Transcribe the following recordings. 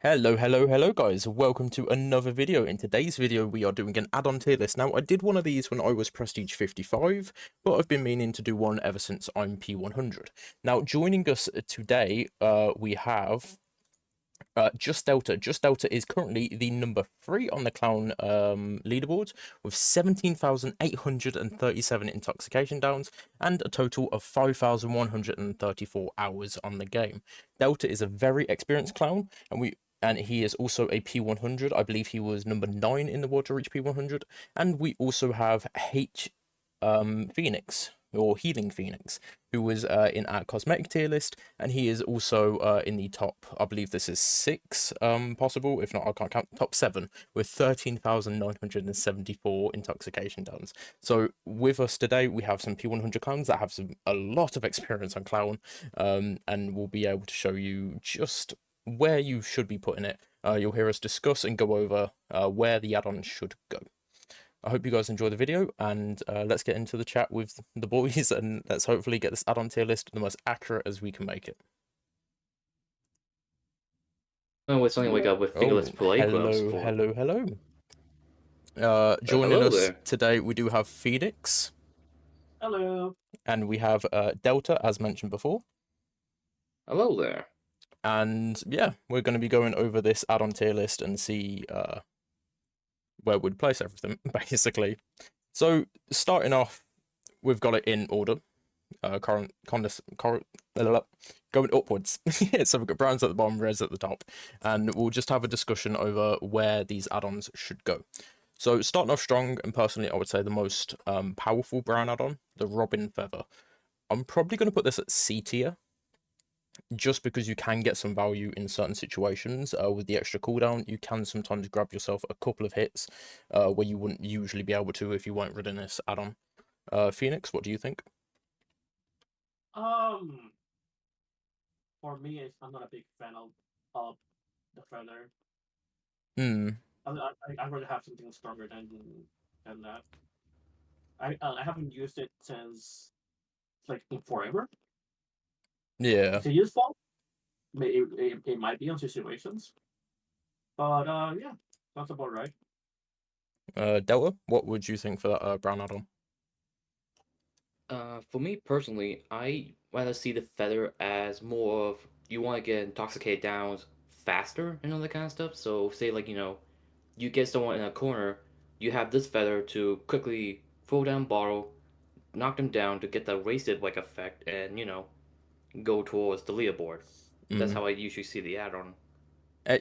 Hello guys, welcome to another video. In today's video we are doing an add-on tier list. Now I did one of these when I was Prestige 55, but I've been meaning to do one ever since I'm P100. Now joining us today we have Just Delta. Just Delta is currently the number 3 on the clown leaderboard with 17,837 intoxication downs and a total of 5,134 hours on the game. Delta is a very experienced clown, and he is also a P100. I believe he was number 9 in the world to reach P100. And we also have Phoenix, or Healing Phoenix, who was in our cosmetic tier list, and he is also in the top, I believe this is 6 possible, if not I can't count, top 7, with 13,974 intoxication downs. So with us today we have some P100 clowns that have a lot of experience on clown, and we'll be able to show you just where you should be putting it. You'll hear us discuss and go over where the add-on should go. I hope you guys enjoy the video, and let's get into the chat with the boys, and let's hopefully get this add-on tier list the most accurate as we can make it. Oh, it's only like up with Fingerless playgrounds. Hello. Joining hello us there. today, we do have Phoenix. Hello. And we have Delta, as mentioned before. Hello there. And yeah, we're going to be going over this add-on tier list and see where we'd place everything, basically. So, starting off, we've got it in order. Going upwards. So we've got browns at the bottom, reds at the top. And we'll just have a discussion over where these add-ons should go. So, starting off strong, and personally, I would say the most powerful brown add-on, the Robin Feather. I'm probably going to put this at C tier, just because you can get some value in certain situations. With the extra cooldown, you can sometimes grab yourself a couple of hits where you wouldn't usually be able to if you weren't running this add-on. Phoenix, what do you think? For me, I'm not a big fan of the feather. I'd rather have something stronger than that. I haven't used it since like in forever. Yeah. It's useful. It might be on situations, but yeah, that's about right. Delta, what would you think for that brown add-on? For me personally, I rather see the feather as more of you want to get intoxicated downs faster and all that kind of stuff. So say like you get someone in a corner, you have this feather to quickly throw down bottle, knock them down to get the wasted like effect, and go towards the leaderboard. That's how I usually see the add-on. I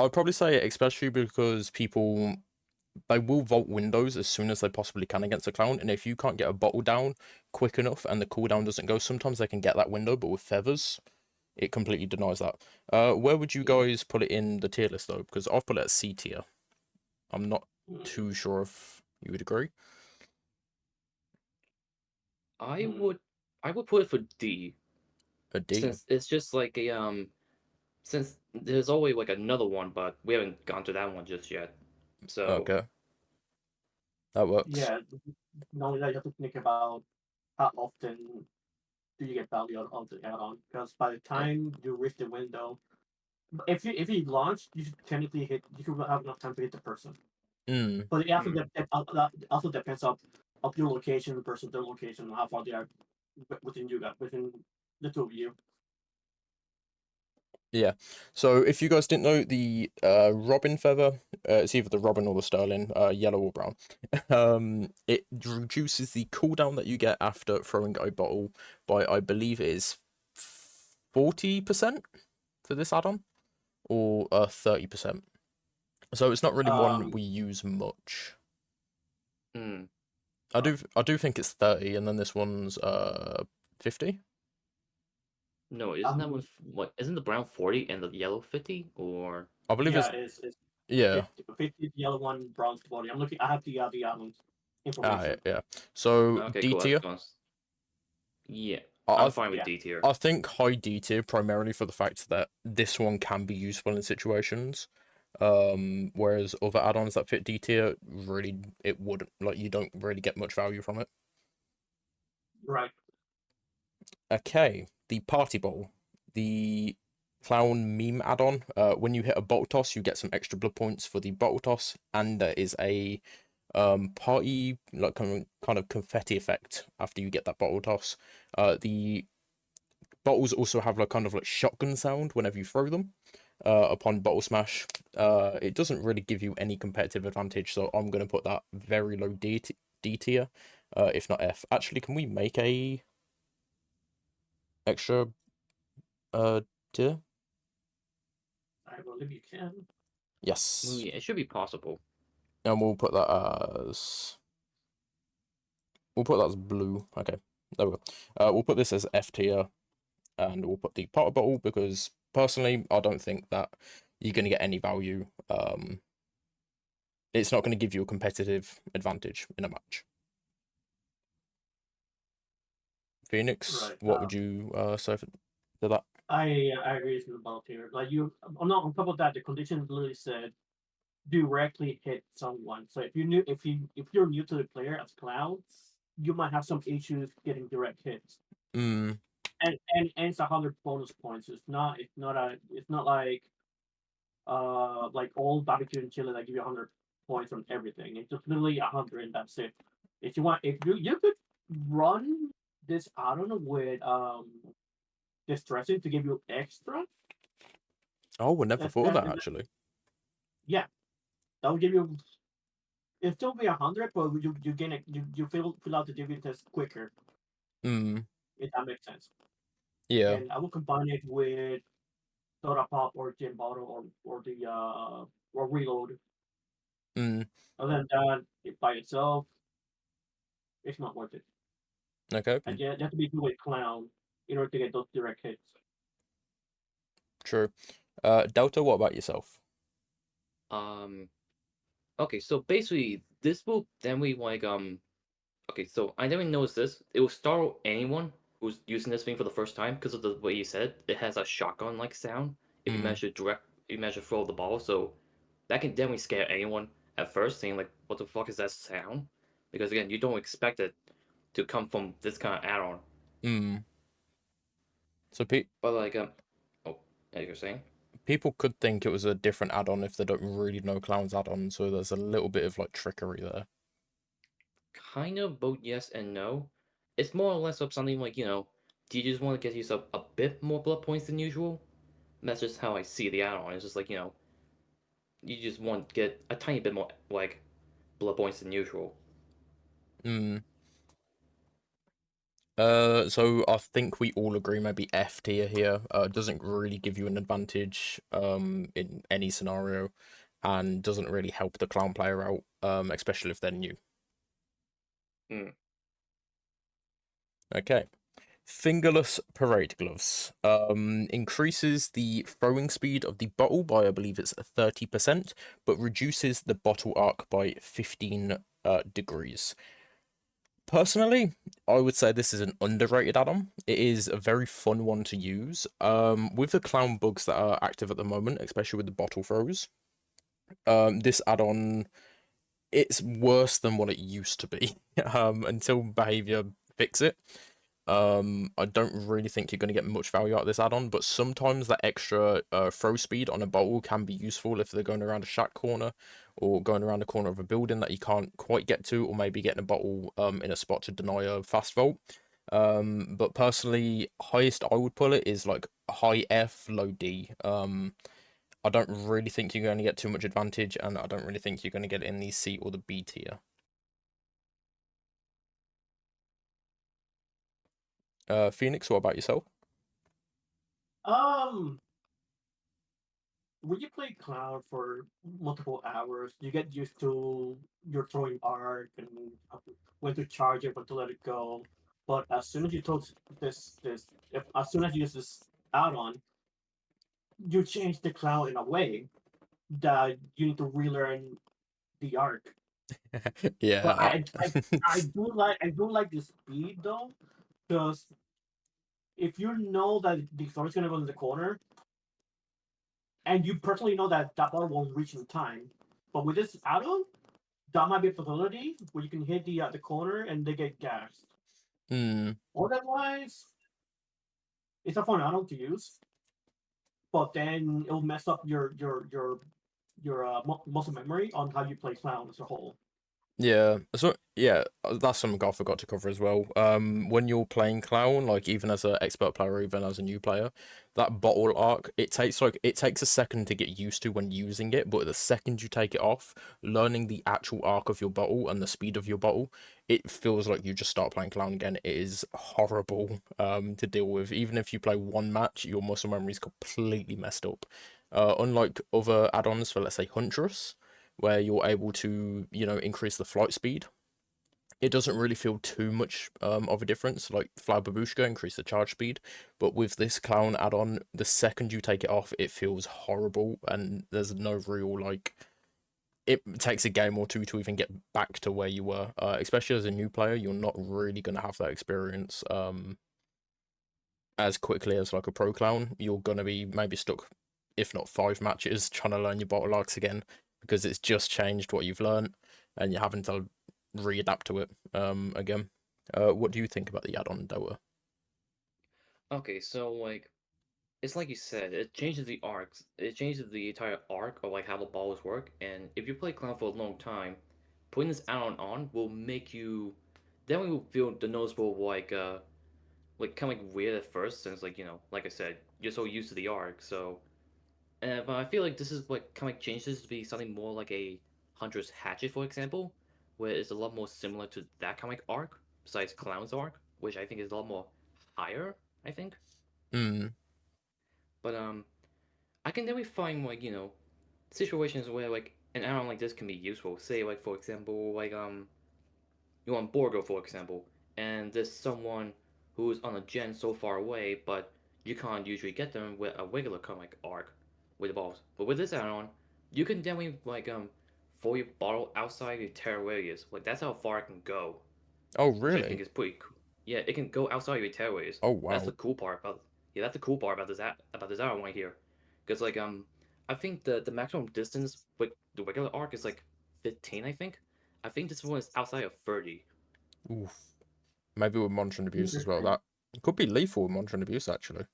would probably say, especially because they will vault windows as soon as they possibly can against a clown, and if you can't get a bottle down quick enough and the cooldown doesn't go, sometimes they can get that window, but with feathers, it completely denies that. Where would you guys put it in the tier list, though? Because I've put it at C tier. I'm not too sure if you would agree. I would put it for D. A D? Since it's just like a since there's always like another one, but we haven't gone to that one just yet. So okay, that works. Yeah, now you have to think about how often do you get value out of the add-on, because by the time you reach the window, if you launch, you should technically hit. You should have enough time to hit the person. But it also depends of your location, the person, their location, how far they are within the two of you. Yeah, so if you guys didn't know, the Robin Feather, it's either the Robin or the Sterling, yellow or brown. It reduces the cooldown that you get after throwing a bottle by, I believe it is 40% for this add-on, or 30%. So it's not really one we use much. I do think it's 30, and then this one's 50. No, isn't that one what? Isn't the brown 40 and the yellow 50? Or I believe it's 50 the yellow one, brown 40. I'm looking. I have the other information. Yeah. So okay, D tier. Cool. Yeah, I'm fine with D tier. I think high D tier primarily for the fact that this one can be useful in situations. Whereas other add-ons that fit D tier, really, it wouldn't. Like, you don't really get much value from it. Right. Okay, the party bowl. The clown meme add-on. When you hit a bottle toss, you get some extra blood points for the bottle toss, and there is a party like kind of confetti effect after you get that bottle toss. The bottles also have like kind of like shotgun sound whenever you throw them. Upon bottle smash, it doesn't really give you any competitive advantage, so I'm gonna put that very low D tier, if not F. Actually, can we make a extra tier? I believe you can. Yes, Yeah, it should be possible. and we'll put that as blue. Okay, there we go. We'll put this as F tier, and we'll put the Potter bottle because personally, I don't think that you're gonna get any value. It's not going to give you a competitive advantage in a match. Phoenix, Right. what would you say to that? I agree with you about here. Like you, not on top of that, the condition literally said directly hit someone. So if you're new to the player as clown, you might have some issues getting direct hits. Mm, And it's 100 bonus points. It's not like all barbecue in Chile that give you 100 points on everything. It's just literally 100 and that's it. If you want, if you could run this add-on with distressing to give you extra. oh, we never That, thought of that, that actually. yeah, that will give you. It'll still be 100, but you gain it. You fill out the dividend test quicker. Mm, If that makes sense. yeah. And I will combine it with soda pop or gin bottle or reload. Mm, Other than that, it by itself, it's not worth it. okay. And you have to be good with clown in order to get those direct hits. True. Delta, what about yourself? Um. Okay, so basically, this will then we like Okay, so I never noticed this. It will startle anyone who's using this thing for the first time because of the way you said it. It has a shotgun-like sound. If you Mm, manage to throw the ball, so that can definitely scare anyone at first, saying like, "What the fuck is that sound?" Because again, you don't expect it to come from this kind of add-on. mm. So pe But like, oh, as you're saying, people could think it was a different add-on if they don't really know Clown's add-on, so there's a little bit of like trickery there. kind of both yes and no. It's more or less of something like do you just want to get yourself a bit more blood points than usual? And that's just how I see the add-on. It's just like you just want to get a tiny bit more like blood points than usual. Mm. So I think we all agree maybe F tier here. Doesn't really give you an advantage in any scenario, and doesn't really help the clown player out, especially if they're new. Mm. Okay. Fingerless parade gloves. Increases the throwing speed of the bottle by I believe it's 30%, but reduces the bottle arc by 15 degrees. Personally, I would say this is an underrated add-on. It is a very fun one to use. With the clown bugs that are active at the moment, especially with the bottle throws, this add-on it's worse than what it used to be. Until behavior fix it. I don't really think you're going to get much value out of this add-on, but sometimes that extra throw speed on a bottle can be useful if they're going around a shack corner or going around the corner of a building that you can't quite get to, or maybe getting a bottle in a spot to deny a fast vault. But personally, highest I would pull it is like high F, low D. I don't really think you're going to get too much advantage, and I don't really think you're going to get it in the C or the B tier. Phoenix, what about yourself? Um, when you play clown for multiple hours, you get used to your throwing arc and when to charge it, when to let it go. But as soon as you throw as soon as you use this add-on, you change the clown in a way that you need to relearn the arc. But Yeah. I do like the speed though, because if you know that the throw is gonna go in the corner, and you personally know that that ball won't reach in time, but with this add-on, that might be a possibility where you can hit the corner and they get gassed. Hmm. Otherwise, it's a fun add-on to use. but then it'll mess up your muscle memory on how you play clown as a whole. Yeah, so yeah, that's something I forgot to cover as well. When you're playing clown, like even as an expert player, or even as a new player, that bottle arc, it takes a second to get used to when using it, but the second you take it off, learning the actual arc of your bottle and the speed of your bottle, it feels like you just start playing clown again. It is horrible to deal with. Even if you play one match, your muscle memory is completely messed up. Unlike other add-ons for, let's say, Huntress, where you're able to, increase the flight speed. It doesn't really feel too much of a difference, like Fly Babushka, increase the charge speed. But with this clown add-on, the second you take it off, it feels horrible, and there's no real, like, it takes a game or two to even get back to where you were. Especially as a new player, you're not really going to have that experience as quickly as like a pro clown. You're going to be maybe stuck, if not 5 matches, trying to learn your bottle arcs again, because it's just changed what you've learned and you're having to readapt to it again. What do you think about the add-on, Doa? Okay, so like it's like you said, it changes the arcs. It changes the entire arc of like how the balls work. And if you play clown for a long time, putting this add-on on will make you then we will feel the noticeable like kind of like weird at first since like like I said you're so used to the arc. So but I feel like this is what kind of like changes to be something more like a Hunter's Hatchet, for example, where it's a lot more similar to that kind of like arc besides Clown's arc, which I think is a lot more higher. I think, Mm. but I can definitely find like situations where like an add-on like this can be useful. Say like for example like you want Borgo for example, and there's someone who's on a gen so far away, but you can't usually get them with a regular comic arc with the balls. But with this add-on, you can definitely like throw your bottle outside your terror radius. Like that's how far it can go, Oh, which I think really? is pretty cool. Yeah, it can go outside your terror radius. Oh, That's the wow. cool part about that's the cool part about this add-on right here, because like I think the maximum distance with the regular arc is like 15. I think this one is outside of 30. Oof. Maybe with Monster and Abuse as well. Interesting. That could be lethal with Monster and Abuse, actually.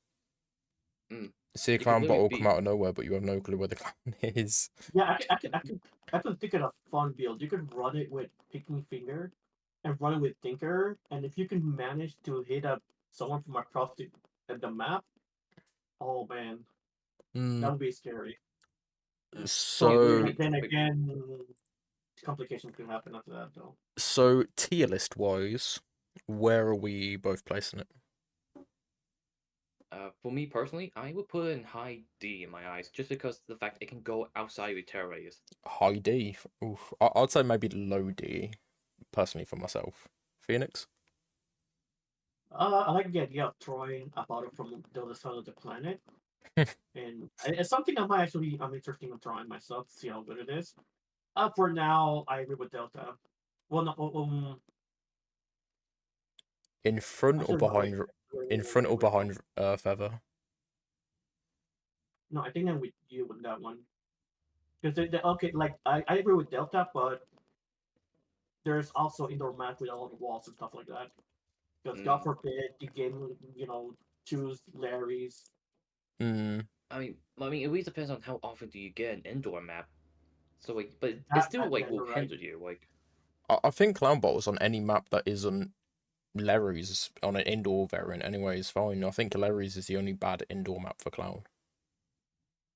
Mm. See a It could clown literally bottle come be. out of nowhere, but you have no clue where the clown is. Yeah, I could think of a fun build. You could run it with Picking Finger, and run it with Thinker, and if you can manage to hit up someone from across the map, oh man, Mm. that would be scary. But It would So, be. then Wait, again, complications can happen after that though. so tier list wise, where are we both placing it? for me personally, I would put it in high D in my eyes, just because the fact it can go outside your terror radius. High D. Oof. I'd say maybe low D, personally, for myself. Phoenix? I like the idea of throwing a bottle from the other side of the planet, and it's something I'm interested in trying myself to see how good it is. For now, I agree with Delta. Well, no, In front or actually, no, wait, behind? In front or wait, behind Feather? no, I think I'm with you with that one. Because okay, like I agree with Delta, but there's also indoor mat with a lot of walls and stuff like that. Because God Mm. forbid the game, choose Larry's. Mm. I mean, it really depends on how often do you get an indoor map. So like, but it That, still like yeah, will you're right. hinder you. Like, I think clown bottles on any map that isn't Larry's on an indoor variant anyway is fine. I think Larry's is the only bad indoor map for clown.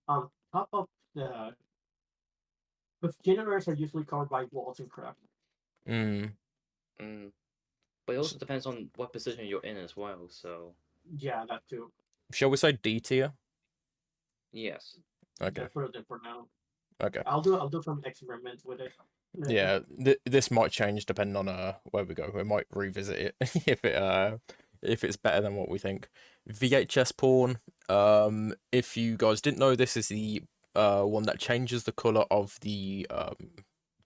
On top of the, but generators are usually covered by walls and crap. Mm. mm, but it also depends on what position you're in as well. So Yeah, that too. Shall we say D tier? yes. Okay. Just put it there for now. Okay. I'll do some experiments with it later. Yeah, this might change depending on where we go. We might revisit it if it's better than what we think. VHS porn. If you guys didn't know, this is the one that changes the color of the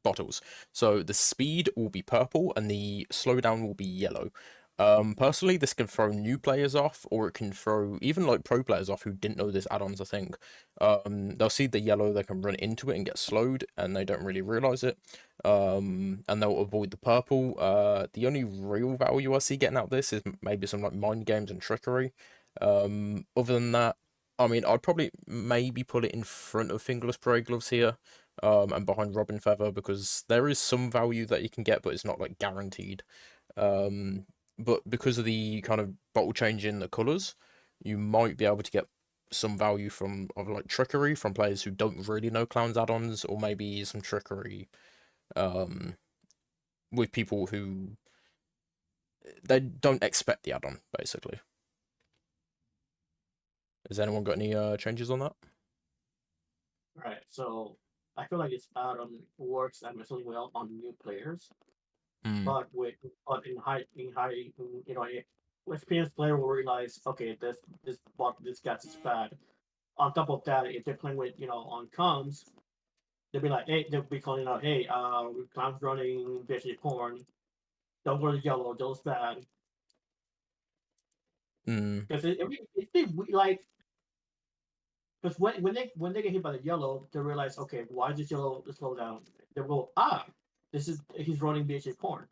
bottles. So the speed will be purple and the slowdown will be yellow. Personally, this can throw new players off, or it can throw even like pro players off who didn't know this add-ons. I think they'll see the yellow, they can run into it and get slowed, and they don't really realize it. And they'll avoid the purple. The only real value I see getting out of this is maybe some like mind games and trickery. Other than that, I mean, I'd probably maybe put it in front of Fingerless Parade Gloves here, and behind Robin Feather because there is some value that you can get, but it's not like guaranteed. But because of the kind of bottle change in the colours, you might be able to get some value from of like trickery from players who don't really know Clown's add-ons, or maybe some trickery with people who they don't expect the add-on, basically. Has anyone got any changes on that? Right. So I feel like it's add-on works amazingly well on new players, Hmm. but you know, experienced player will realize, okay, this guy's is bad. On top of that, if they're playing with on comms, they'll be like, hey, they'll be calling out, hey, clown's running basically porn. Don't go to yellow, those bad. Hmm. Because if they like, because when they get hit by the yellow, they realize, okay, why is this yellow slow down? They go, this is he's running basically porn.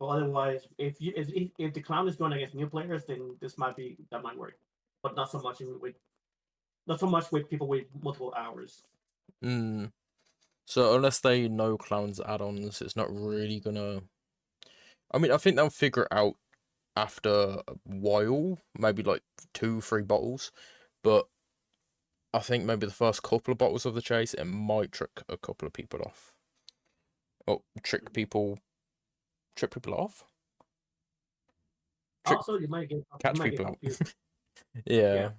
But otherwise, if the clown is going against new players, then that might work, but not so much with people with multiple hours. Hmm. So unless they know Clown's add-ons, it's not really gonna. I mean, I think they'll figure it out after a while, maybe like 2, 3 bottles. But I think maybe the first couple of bottles of the chase, it might trick a couple of people off. Oh, trick people off. Trick, Also, you catch might get people out. confused. Yeah, Yeah,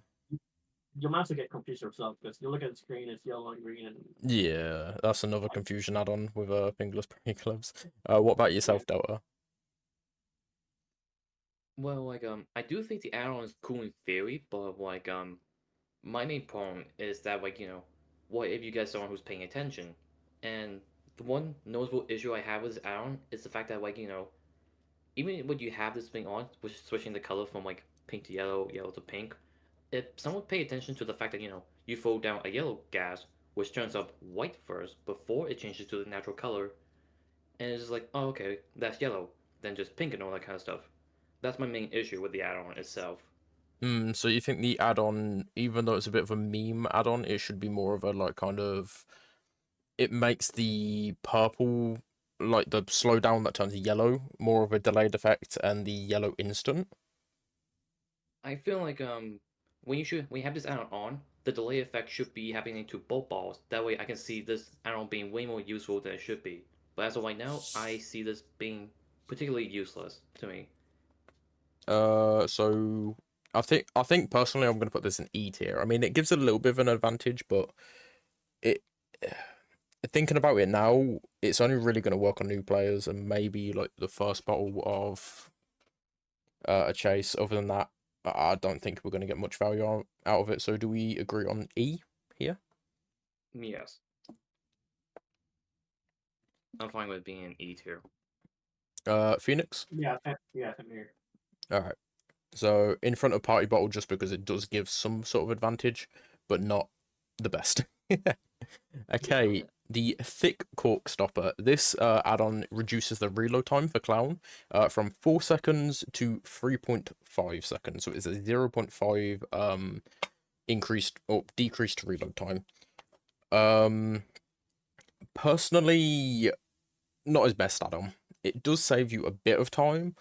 you might also get confused yourself because you look at the screen, it's yellow and green, and yeah, that's another like, confusion add-on with fingerless pre gloves. What about yeah. yourself, Delta? Well, I do think the add-on is cool in theory, but my main problem is that what if you get someone who's paying attention? And the one noticeable issue I have with this add-on is the fact that even when you have this thing on, which is switching the color from pink to yellow, yellow to pink, if someone pay attention to the fact that you throw down a yellow gas, which turns up white first before it changes to the natural color, and it's just like, oh, okay, that's yellow, then just pink and all that kind of stuff. That's my main issue with the add-on itself. So you think the add-on, even though it's a bit of a meme add-on, it should be more of a like kind of it makes the purple like the slowdown that turns yellow more of a delayed effect and the yellow instant. I feel like when you have this add-on on, the delay effect should be happening to both balls. That way I can see this add-on being way more useful than it should be. But as of right now, I see this being particularly useless to me. So I think personally I'm gonna put this in E tier. I mean it gives it a little bit of an advantage, but it thinking about it now, it's only really gonna work on new players and maybe like the first bottle of a chase. Other than that, I don't think we're gonna get much value out of it. So do we agree on E here? Yes, I'm fine with being an E tier. Phoenix. Yeah, same here. All right. So in front of Party Bottle just because it does give some sort of advantage, but not the best. Okay, the thick cork stopper. This add-on reduces the reload time for Clown from 4 seconds to 3.5 seconds. So it's a 0.5 increased or decreased reload time. Um, Personally, not his best add-on. It does save you a bit of time,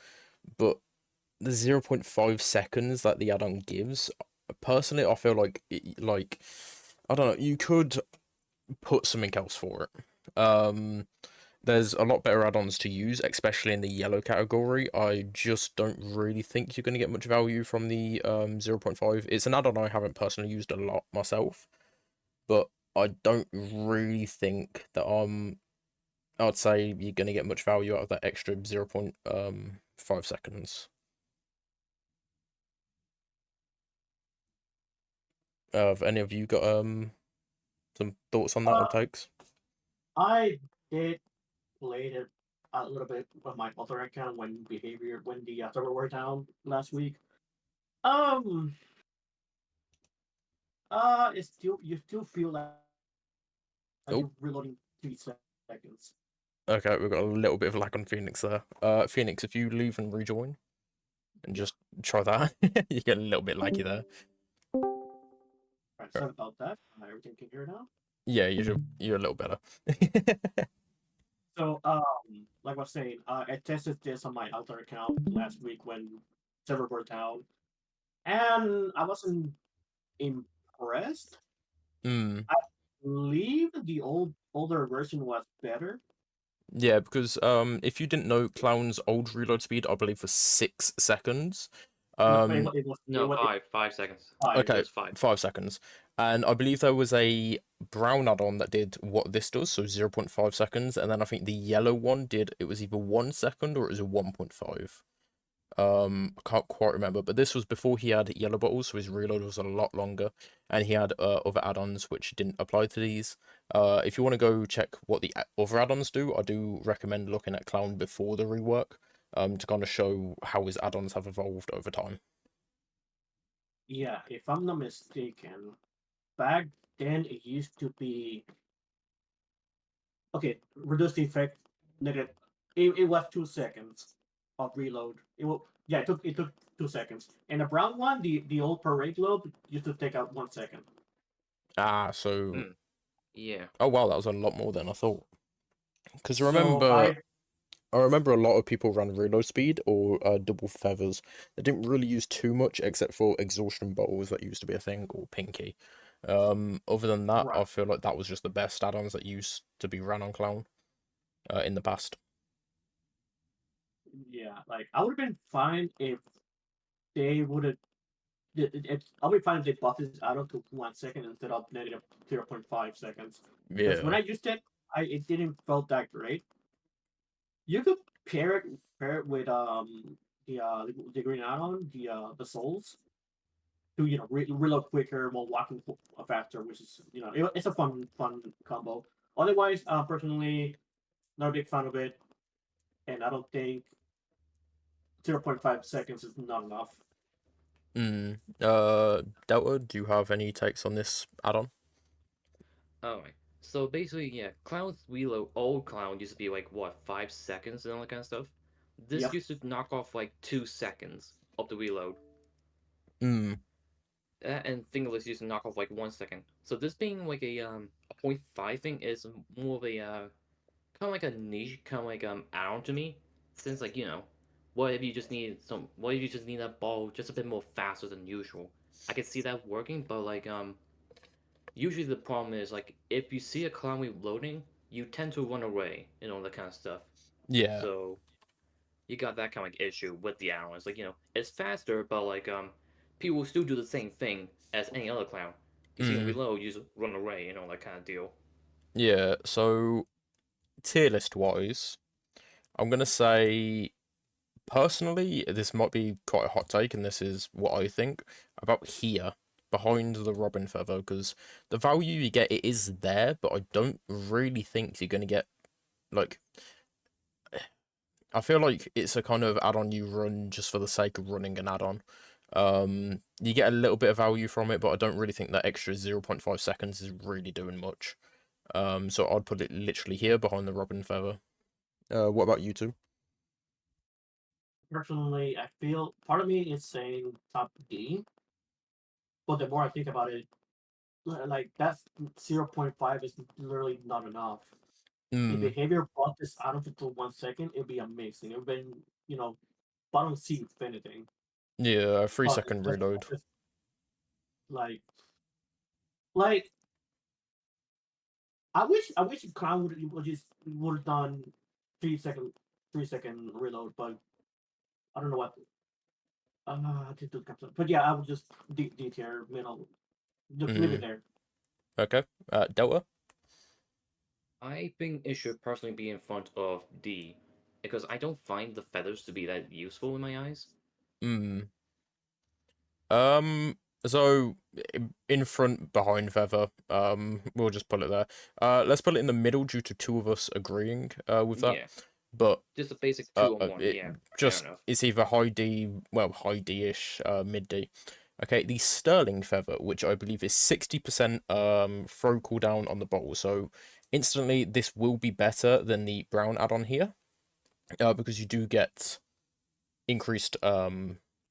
but the 0.5 seconds that the add-on gives, personally, I feel like I don't know, you could put something else for it. There's a lot better add-ons to use, especially in the yellow category. I just don't really think you're going to get much value from the 0.5. It's an add-on I haven't personally used a lot myself, but I don't really think that I'd say you're going to get much value out of that extra 0.5 seconds. Have any of you got some thoughts on that or Uh, takes? I did play it a little bit with my other account when the server were down last week. Um, it's still you still feel like Oh, you're reloading 3 seconds. okay, we've got a little bit of lag on Phoenix there. Phoenix, if you leave and rejoin, and just try that. You get a little bit laggy there. Right, sorry about that. Everything can hear now. Yeah, you're a little better. So, like I was saying, I tested this on my outer account last week when server were down, and I wasn't impressed. Mm. I believe the older version was better. Yeah, because if you didn't know, Clown's old reload speed, I believe, was 6 seconds. No, No, 5 seconds. five. It Okay, was 5. 5 seconds. And I believe there was a brown add-on that did what this does, so 0.5 seconds. And then I think the yellow one did, it was either 1 second or it was a 1.5. I can't quite remember, but this was before he had yellow bottles, so his reload was a lot longer. And he had other add-ons which didn't apply to these. If you want to go check what the other add-ons do, I do recommend looking at Clown before the rework, to kind of show how his add-ons have evolved over time. Yeah, if I'm not mistaken, back then it used to be okay. Reduce the effect. Negative. It was 2 seconds of reload. It took 2 seconds. And the brown one, the old parade globe, used to take out 1 second. Ah, so Yeah. oh wow, that was a lot more than I thought. Because So I remember a lot of people ran reload speed or double feathers. They didn't really use too much except for exhaustion bottles that used to be a thing, or pinky. Other than that, right, I feel like that was just the best add-ons that used to be ran on Clown in the past. yeah, like I would have been fine if they would have. I would be fine if they buffed this out to 1 second instead of negative 0.5 seconds. Because when Yeah. I used it, it didn't felt that great. You could pair it with the green add-on, the souls, to reload quicker while walking faster, which is it's a fun combo. Otherwise, personally, not a big fan of it, and I don't think 0.5 seconds is not enough. Delta, do you have any takes on this add-on? Alright. So basically, yeah, Clown's reload, old Clown used to be like, what, 5 seconds and all that kind of stuff? This Yeah, used to knock off like 2 seconds of the reload. Mm. And Fingerless used to knock off like 1 second. So this being like a 0.5 thing is more of a kind of like a niche kind of like add-on to me, since like what if you just need that ball just a bit more faster than usual? I can see that working, but like usually the problem is like if you see a clown reloading, you tend to run away and all that kind of stuff. Yeah. So you got that kind of like issue with the add-on. It's like it's faster, but like people will still do the same thing as any other clown. You see them Mm. reload, you just run away and all that kind of deal. Yeah. So tier list wise, I'm gonna say personally, this might be quite a hot take, and this is what I think about here behind the Robin Feather, because the value you get, it is there, but I don't really think you're gonna get like. I feel like it's a kind of add-on you run just for the sake of running an add-on. You get a little bit of value from it, but I don't really think that extra 0.5 seconds is really doing much. So I'd put it literally here behind the Robin Feather. What about you two? personally, I feel part of me is saying top D, but the more I think about it, like that's 0.5 is literally not enough. If Mm, behavior brought this out of it to 1 second, it'd be amazing. It'd been, bottom seat if anything. yeah, a But 3 second reload. like like I wish Crown would have done 3 second 3 second reload, but I don't know what but yeah, I would just D tier middle. Just leave it Mm, there. okay. Delta. I think it should personally be in front of D, because I don't find the feathers to be that useful in my eyes. Mm. Um. So in front, behind Feather. We'll just put it there. Let's put it in the middle due to two of us agreeing. With that. Yeah, But just a basic 2-on-1. it Yeah, fair just enough. it's either high D, well, high D-ish, mid D. Okay, the Sterling Feather, which I believe is 60% throw cooldown on the bottle, so instantly this will be better than the brown add-on here, because you do get increased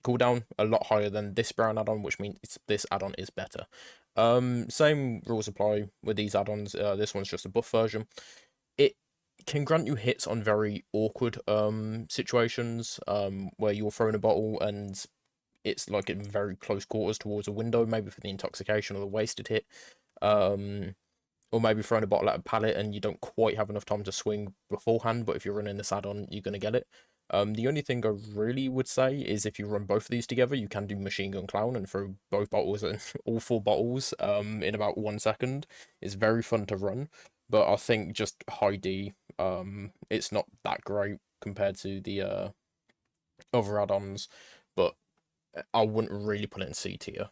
cooldown a lot higher than this brown add-on, which means this add-on is better. Same rules apply with these add-ons. This one's just a buff version. It can grant you hits on very awkward situations where you're throwing a bottle and it's like in very close quarters towards a window, maybe for the intoxication or the wasted hit. Or maybe throwing a bottle at a pallet and you don't quite have enough time to swing beforehand, but if you're running this add-on, you're going to get it. The only thing I really would say is if you run both of these together, you can do Machine Gun Clown and throw both bottles and all 4 bottles in about 1 second. It's very fun to run, but I think just high D, it's not that great compared to the other add-ons, but I wouldn't really put it in C tier.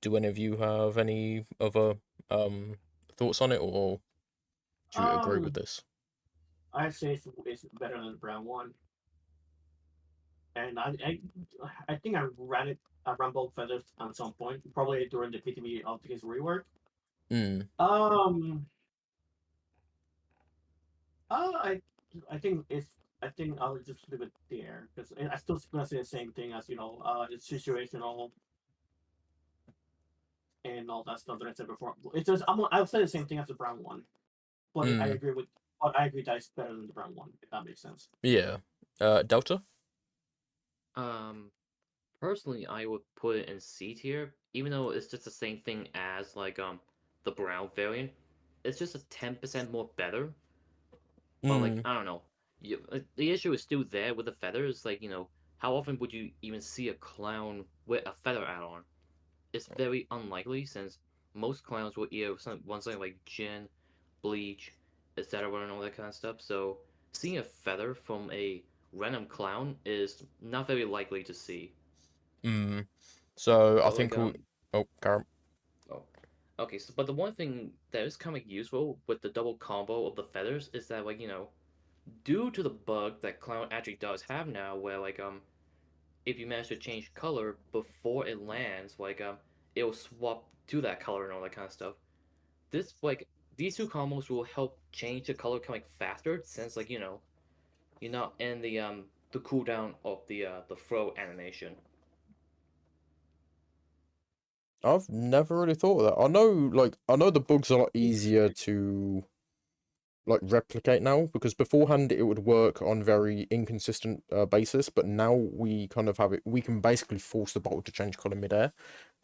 Do any of you have any other thoughts on it, or do you agree with Um, this? I'd say it's better than the brown one, and I think I ran both feathers at some point, probably during the PTB of his rework. Mm, Um, I I think it's I think I'll just leave it there because I still gonna say the same thing as it's situational and all that stuff that I said before. It's just I'll say the same thing as the brown one, but mm, I agree that it's better than the brown one if that makes sense. yeah. Delta? Um, Personally, I would put it in C tier, even though it's just the same thing as like the brown variant. It's just a 10% more better, but like Mm, I don't know. The issue is still there with the feathers. Like how often would you even see a clown with a feather add-on? It's very unlikely since most clowns will either want something like gin, bleach, etc., and all that kind of stuff. So seeing a feather from a random clown is not very likely to see. mm. So I But like think oh, Karen. oh, okay. So but the one thing that is kind of useful with the double combo of the feathers is that like due to the bug that clown actually does have now, where like if you manage to change color before it lands, like it'll swap to that color and all that kind of stuff. This like these two combos will help change the color coming faster since like you're not in the cooldown of the throw animation. I've never really thought of that. I know the bug's a lot easier to like replicate now because beforehand it would work on very inconsistent basis, but now we kind of have it. We can basically force the bottle to change color midair.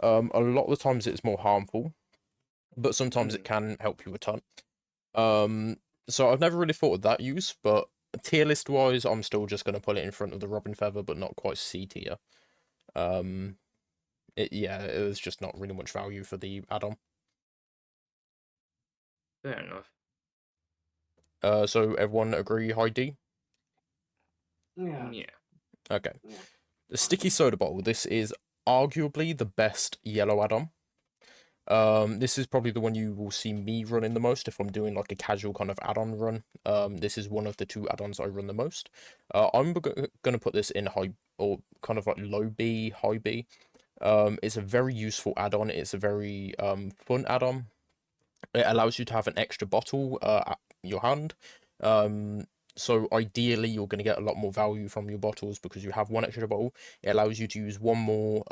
A lot of the times it's more harmful, but sometimes it Mm. can help you a ton. Um, so I've never really thought of that use, but tier list wise, I'm still just gonna put it in front of the Robin Feather, but not quite C tier. Um, yeah, it was just not really much value for the add-on. Fair enough. So everyone agree high D? Yeah, Yeah. Okay. yeah. The Fine. sticky soda bottle. This is arguably the best yellow add-on. This is probably the one you will see me running the most if I'm doing like a casual kind of add-on run. This is one of the 2 add-ons I run the most. I'm gonna put this in high or kind of like low B, high B. It's a very useful add-on. It's a very fun add-on. It allows you to have an extra bottle at your hand. So ideally, you're going to get a lot more value from your bottles because you have one extra bottle. It allows you to use one more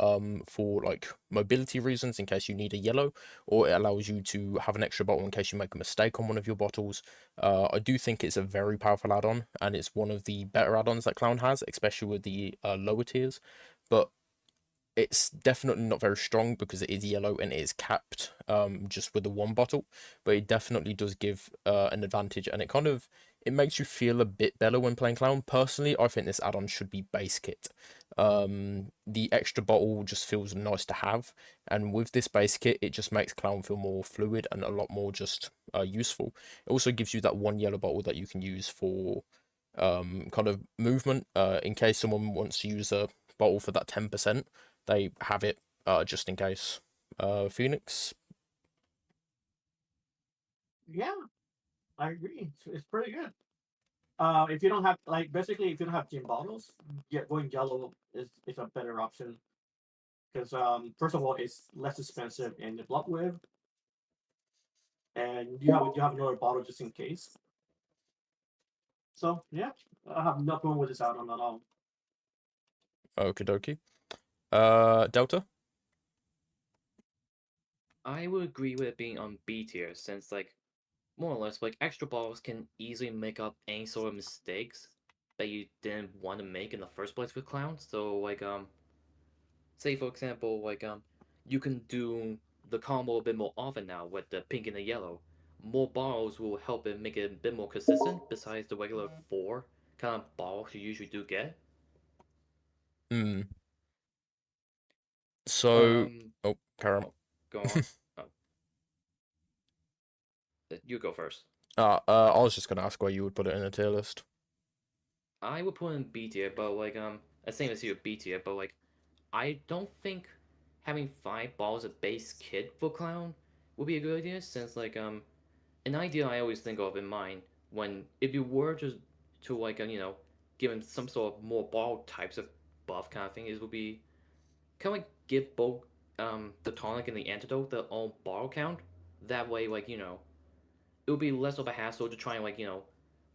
for like mobility reasons in case you need a yellow, or it allows you to have an extra bottle in case you make a mistake on one of your bottles. I do think it's a very powerful add-on, and it's one of the better add-ons that Clown has, especially with the lower tiers. But it's definitely not very strong because it is yellow and it is capped just with the 1 bottle, but it definitely does give an advantage, and it makes you feel a bit better when playing clown. Personally, I think this add-on should be base kit. The extra bottle just feels nice to have, and with this base kit it just makes clown feel more fluid and a lot more just useful. It also gives you that 1 yellow bottle that you can use for kind of movement in case someone wants to use a bottle for that 10%. They have it just in case. Phoenix. Yeah, I agree. It's pretty good. If you don't have basically if you don't have gin bottles, going yellow is a better option because first of all it's less expensive in the block with, and you have another bottle just in case. So yeah, I have no problem with this add-on at all. Okie dokie. Delta? I would agree with it being on B tier, since like more or less like extra bottles can easily make up any sort of mistakes that you didn't want to make in the first place with clowns. So like say for example you can do the combo a bit more often now with the pink and the yellow. More bottles will help it make it a bit more consistent besides the regular four kind of bottles you usually do get. Hmm. So, Um oh, carry oh, go on. Oh, you go first. I was just gonna ask where you would put it in a tier list. I would put in B tier, but same as you B tier, but like I don't think having 5 balls of base kit for clown would be a good idea, since an idea I always think of in mind when if you were to give him some sort of more ball types of buff kind of thing is would be kind of like give both the tonic and the antidote their own bottle count. That way it would be less of a hassle to try and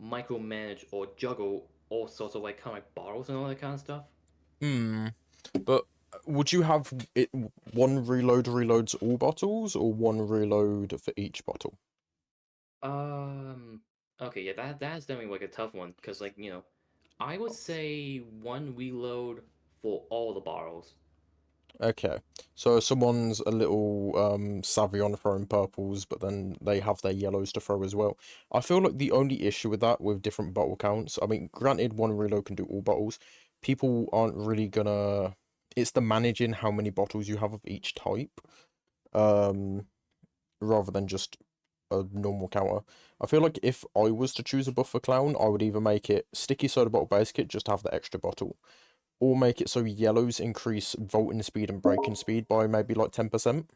micromanage or juggle all sorts of kind of like bottles and all that kind of stuff. Hmm. But would you have it one reload reloads all bottles or one reload for each bottle? Um. Okay, yeah, that's definitely like a tough one because I would say one reload for all the bottles. Okay. So someone's a little savvy on throwing purples, but then they have their yellows to throw as well. I feel like the only issue with that with different bottle counts, I mean, granted one reload can do all bottles, people aren't really gonna it's the managing how many bottles you have of each type. Um rather than just a normal counter. I feel like if I was to choose a buff for clown, I would either make it sticky soda bottle base kit, just have the extra bottle, or make it so yellows increase vaulting speed and braking speed by maybe like 10%.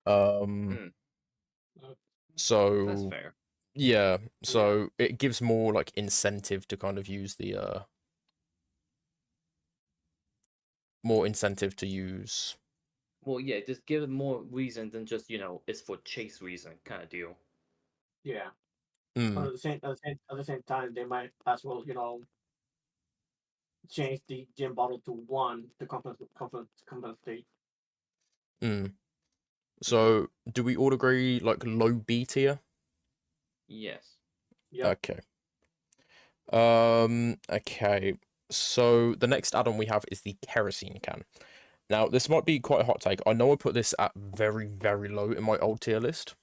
Um, Hmm, that's so fair. yeah, Yeah. so it gives more like incentive to kind of use the more incentive to use. Well, yeah, just give it more reason than just it's for chase reason kind of deal. Yeah. But Mm, at the same time, they might as well, change the gym bottle to one to compensate. mm. So do we all agree like low B tier? Yes. Yep. Okay. Okay. So the next add-on we have is the kerosene can. Now, this might be quite a hot take. I know I put this at very, very low in my old tier list,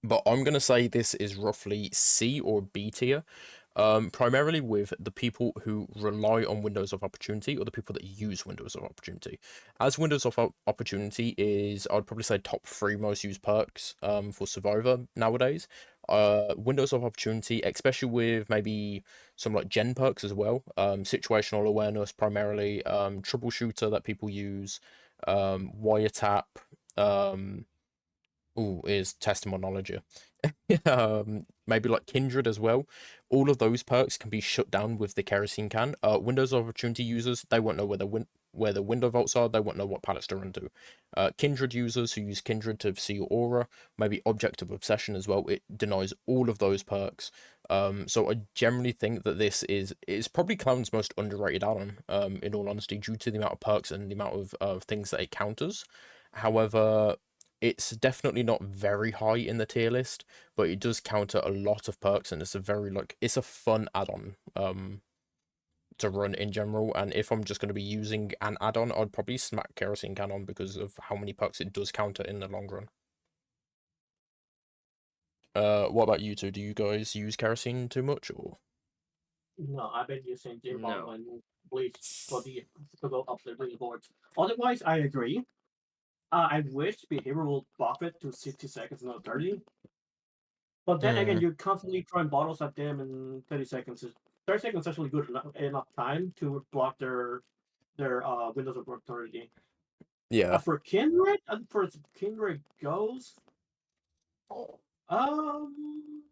but I'm gonna say this is roughly C or B tier. Primarily with the people who rely on windows of opportunity or the people that use windows of opportunity. As windows of opportunity is, I'd probably say top 3 most used perks for Survivor nowadays. Windows of opportunity, especially with maybe some like gen perks as well. Situational awareness primarily, troubleshooter that people use, wiretap, um, is testimoniology. Maybe like Kindred as well. All of those perks can be shut down with the kerosene can. Windows of opportunity users, they won't know where the window vaults are. They won't know what pallets to run to. Kindred users who use Kindred to see your aura, maybe Object of Obsession as well. It denies all of those perks. So I generally think that this is probably Clown's most underrated add-on. In all honesty, due to the amount of perks and the amount of things that it counters. However, it's definitely not very high in the tier list, but it does counter a lot of perks, and it's a very it's a fun add-on to run in general. And if I'm just going to be using an add-on, I'd probably smack kerosene can on because of how many perks it does counter in the long run. What about you two? Do you guys use kerosene too much, or? No, I've been using gym bottle No. and bleach for the to go up the leaderboards. Otherwise, I agree. I wish behavior will buff it to 60 seconds, not 30. But then again, Mm, you're constantly throwing bottles at them, and 30 seconds is 30 seconds is actually good enough time to block their windows of opportunity. yeah. For Kindred goes, um,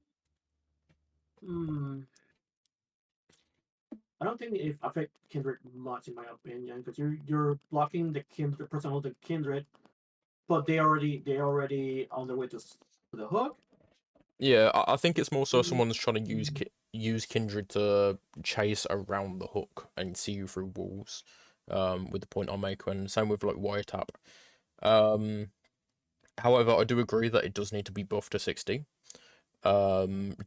hmm, I don't think it affect Kindred much in my opinion because you're blocking the person with the Kindred, but they already on their way to the hook. Yeah, I think it's more so Mm, someone's trying to use use Kindred to chase around the hook and see you through walls. With the point I make when same with like wiretap. Um, However, I do agree that it does need to be buffed to 60.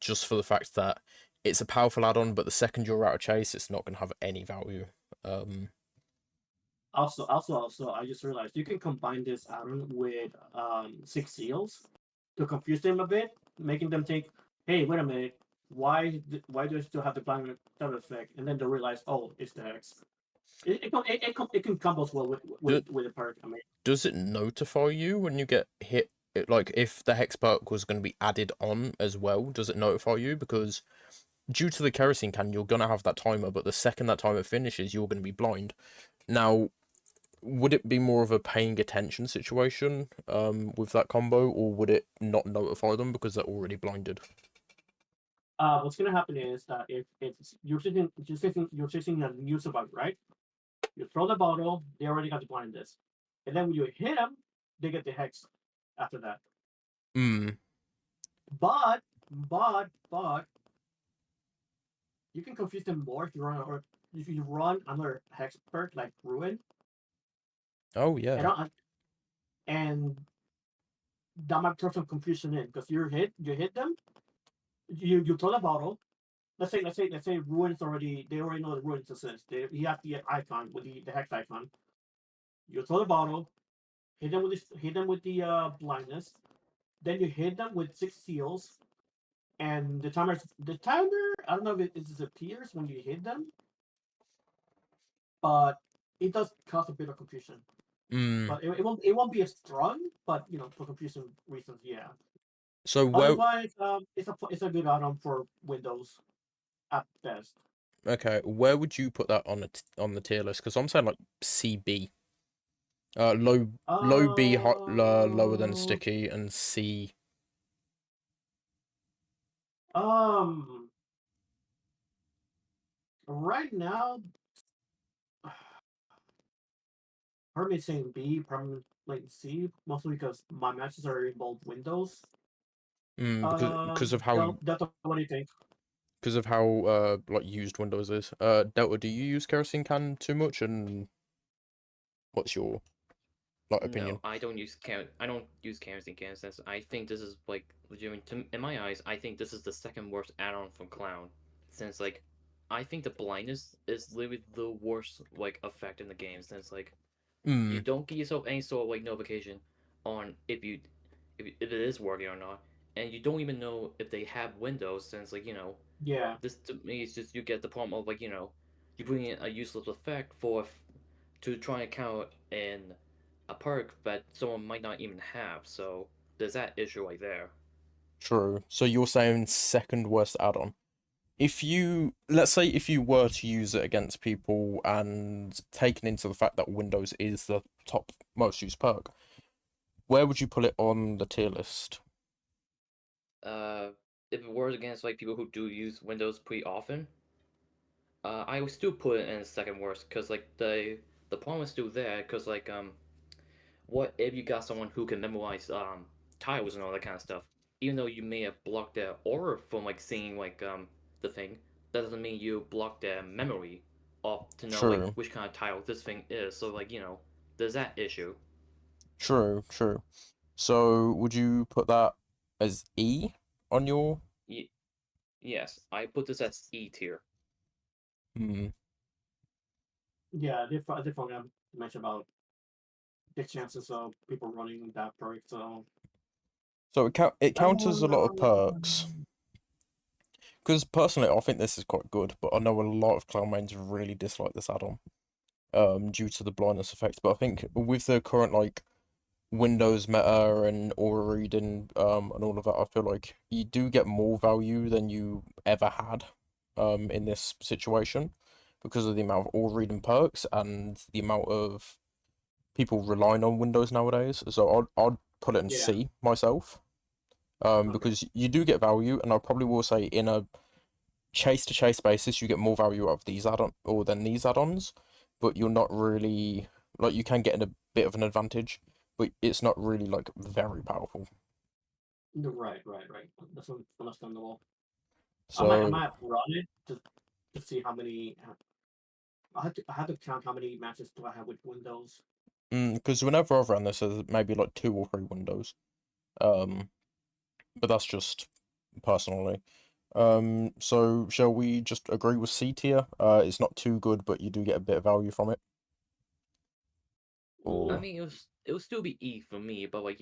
Just for the fact that it's a powerful add-on, but the second you're out of chase, it's not going to have any value. Um, Also, I just realized you can combine this add-on with 6 seals to confuse them a bit, making them think, "Hey, wait a minute, why do I still have the blind double effect?" And then they realize, "Oh, it's the hex." It can combos well do, with a perk. I mean, does it notify you when you get hit? Like, if the hex perk was going to be added on as well, does it notify you? Because due to the kerosene can, you're going to have that timer, but the second that timer finishes, you're going to be blind. Now, would it be more of a paying attention situation with that combo, or would it not notify them because they're already blinded? what's gonna happen is that if it's you're chasing a new survivor, right? You throw the bottle, they already got the blindness, and then when you hit them, they get the hex after that. Hmm. But you can confuse them more if you run another hex perk like ruin, Oh and yeah. and that might throw some confusion in because you hit them, you throw the bottle. Let's say ruin is already they already know the ruin exists. He has the icon with the hex icon. You throw the bottle, hit them with the blindness. Then you hit them with 6 seals, and the timer. I don't know if it disappears when you hit them, but it does cause a bit of confusion. Hmm. But it won't be as strong, but for confusion reasons, yeah. So where? Otherwise, it's a good add-on for Windows at best. Okay, where would you put that on the tier list? Because I'm saying like CB. Low B, lower than Uh, sticky, and C. um, right now, part of saying B, part of like C, mostly because my matches are in both Windows. Because of how Delta, what do you think? like used Windows is. Delta, do you use kerosene can too much? And what's your like No, opinion? I don't use kerosene cans. Since I think this is like legitimate. In my eyes, I think this is the second worst add-on from Clown. Since like, I think the blindness is literally the worst like effect in the game. Since like, you Hmm. don't get yourself any sort of like notification on if it is working or not, and you don't even know if they have Windows. Since like Yeah, this to me is just you get the problem of like you bring in a useless effect to try and count in a perk that someone might not even have. So there's that issue right there. True. So you're saying second worst add-on. Let's say if you were to use it against people and taking into the fact that Windows is the top most used perk, where would you put it on the tier list? Uh, if it were against like people who do use Windows pretty often, I would still put it in second worst because like the problem is still there because like what if you got someone who can memorize tiles and all that kind of stuff? Even though you may have blocked their aura from like seeing like the thing, that doesn't mean you block their memory off to know like True, which kind of tile this thing is. So like there's that issue. true. So would you put that as E on your? Y- yes, I put this as E tier. Hmm. yeah. They forgot to mention about the chances of people running that perk. So So it counters a lot of perks. um, Because personally, I think this is quite good, but I know a lot of clown mains really dislike this add-on, due to the blindness effect. But I think with the current like Windows meta and aura reading, and all of that, I feel like you do get more value than you ever had, in this situation, because of the amount of aura reading perks and the amount of people relying on Windows nowadays. So I'd put it in yeah. C myself, Okay. because you do get value, and I probably will say in a chase to chase basis, you get more value out of these add-on or than these add-ons, but you're not really like you can get in a bit of an advantage, but it's not really like very powerful. Right. That's understandable. I So, might run it to see how many. I have to count how many matches do I have with Windows. because whenever I've run this, there's maybe like 2 or 3 windows. Um, but that's just personally. So shall we just agree with C tier? It's not too good, but you do get a bit of value from it. I Or mean, it would still be E for me, but like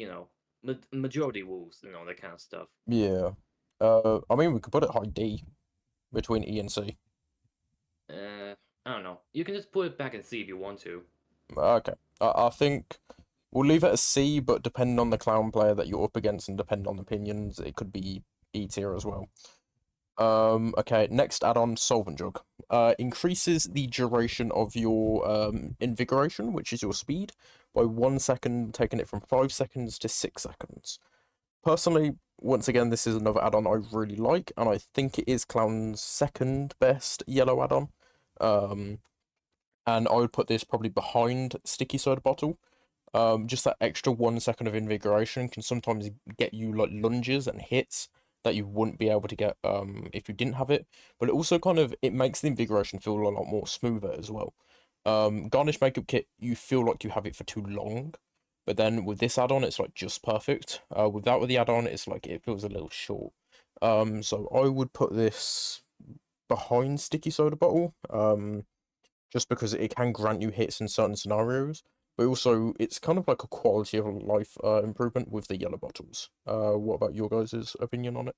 majority rules and all that kind of stuff. yeah. I mean we could put it high D between E and C. I don't know. You can just put it back in C if you want to. Okay. I think we'll leave it as C, but depending on the clown player that you're up against and depending on opinions, it could be E tier as well. Okay, next add-on, Solvent Jug. Increases the duration of your invigoration, which is your speed, by 1 second, taking it from 5 seconds to 6 seconds. Personally, once again, this is another add-on I really like, and I think it is Clown's second best yellow add-on. And I would put this probably behind Sticky Soda Bottle. Just that extra 1 second of invigoration can sometimes get you like lunges and hits that you wouldn't be able to get if you didn't have it. But it also kind of it makes the invigoration feel a lot more smoother as well. Garnish makeup kit, you feel like you have it for too long, but then with this add-on, it's like just perfect. Without the add-on, it's like it feels a little short. So I would put this behind Sticky Soda Bottle. Just because it can grant you hits in certain scenarios, but also it's kind of like a quality of life improvement with the yellow bottles. What about your guys' opinion on it?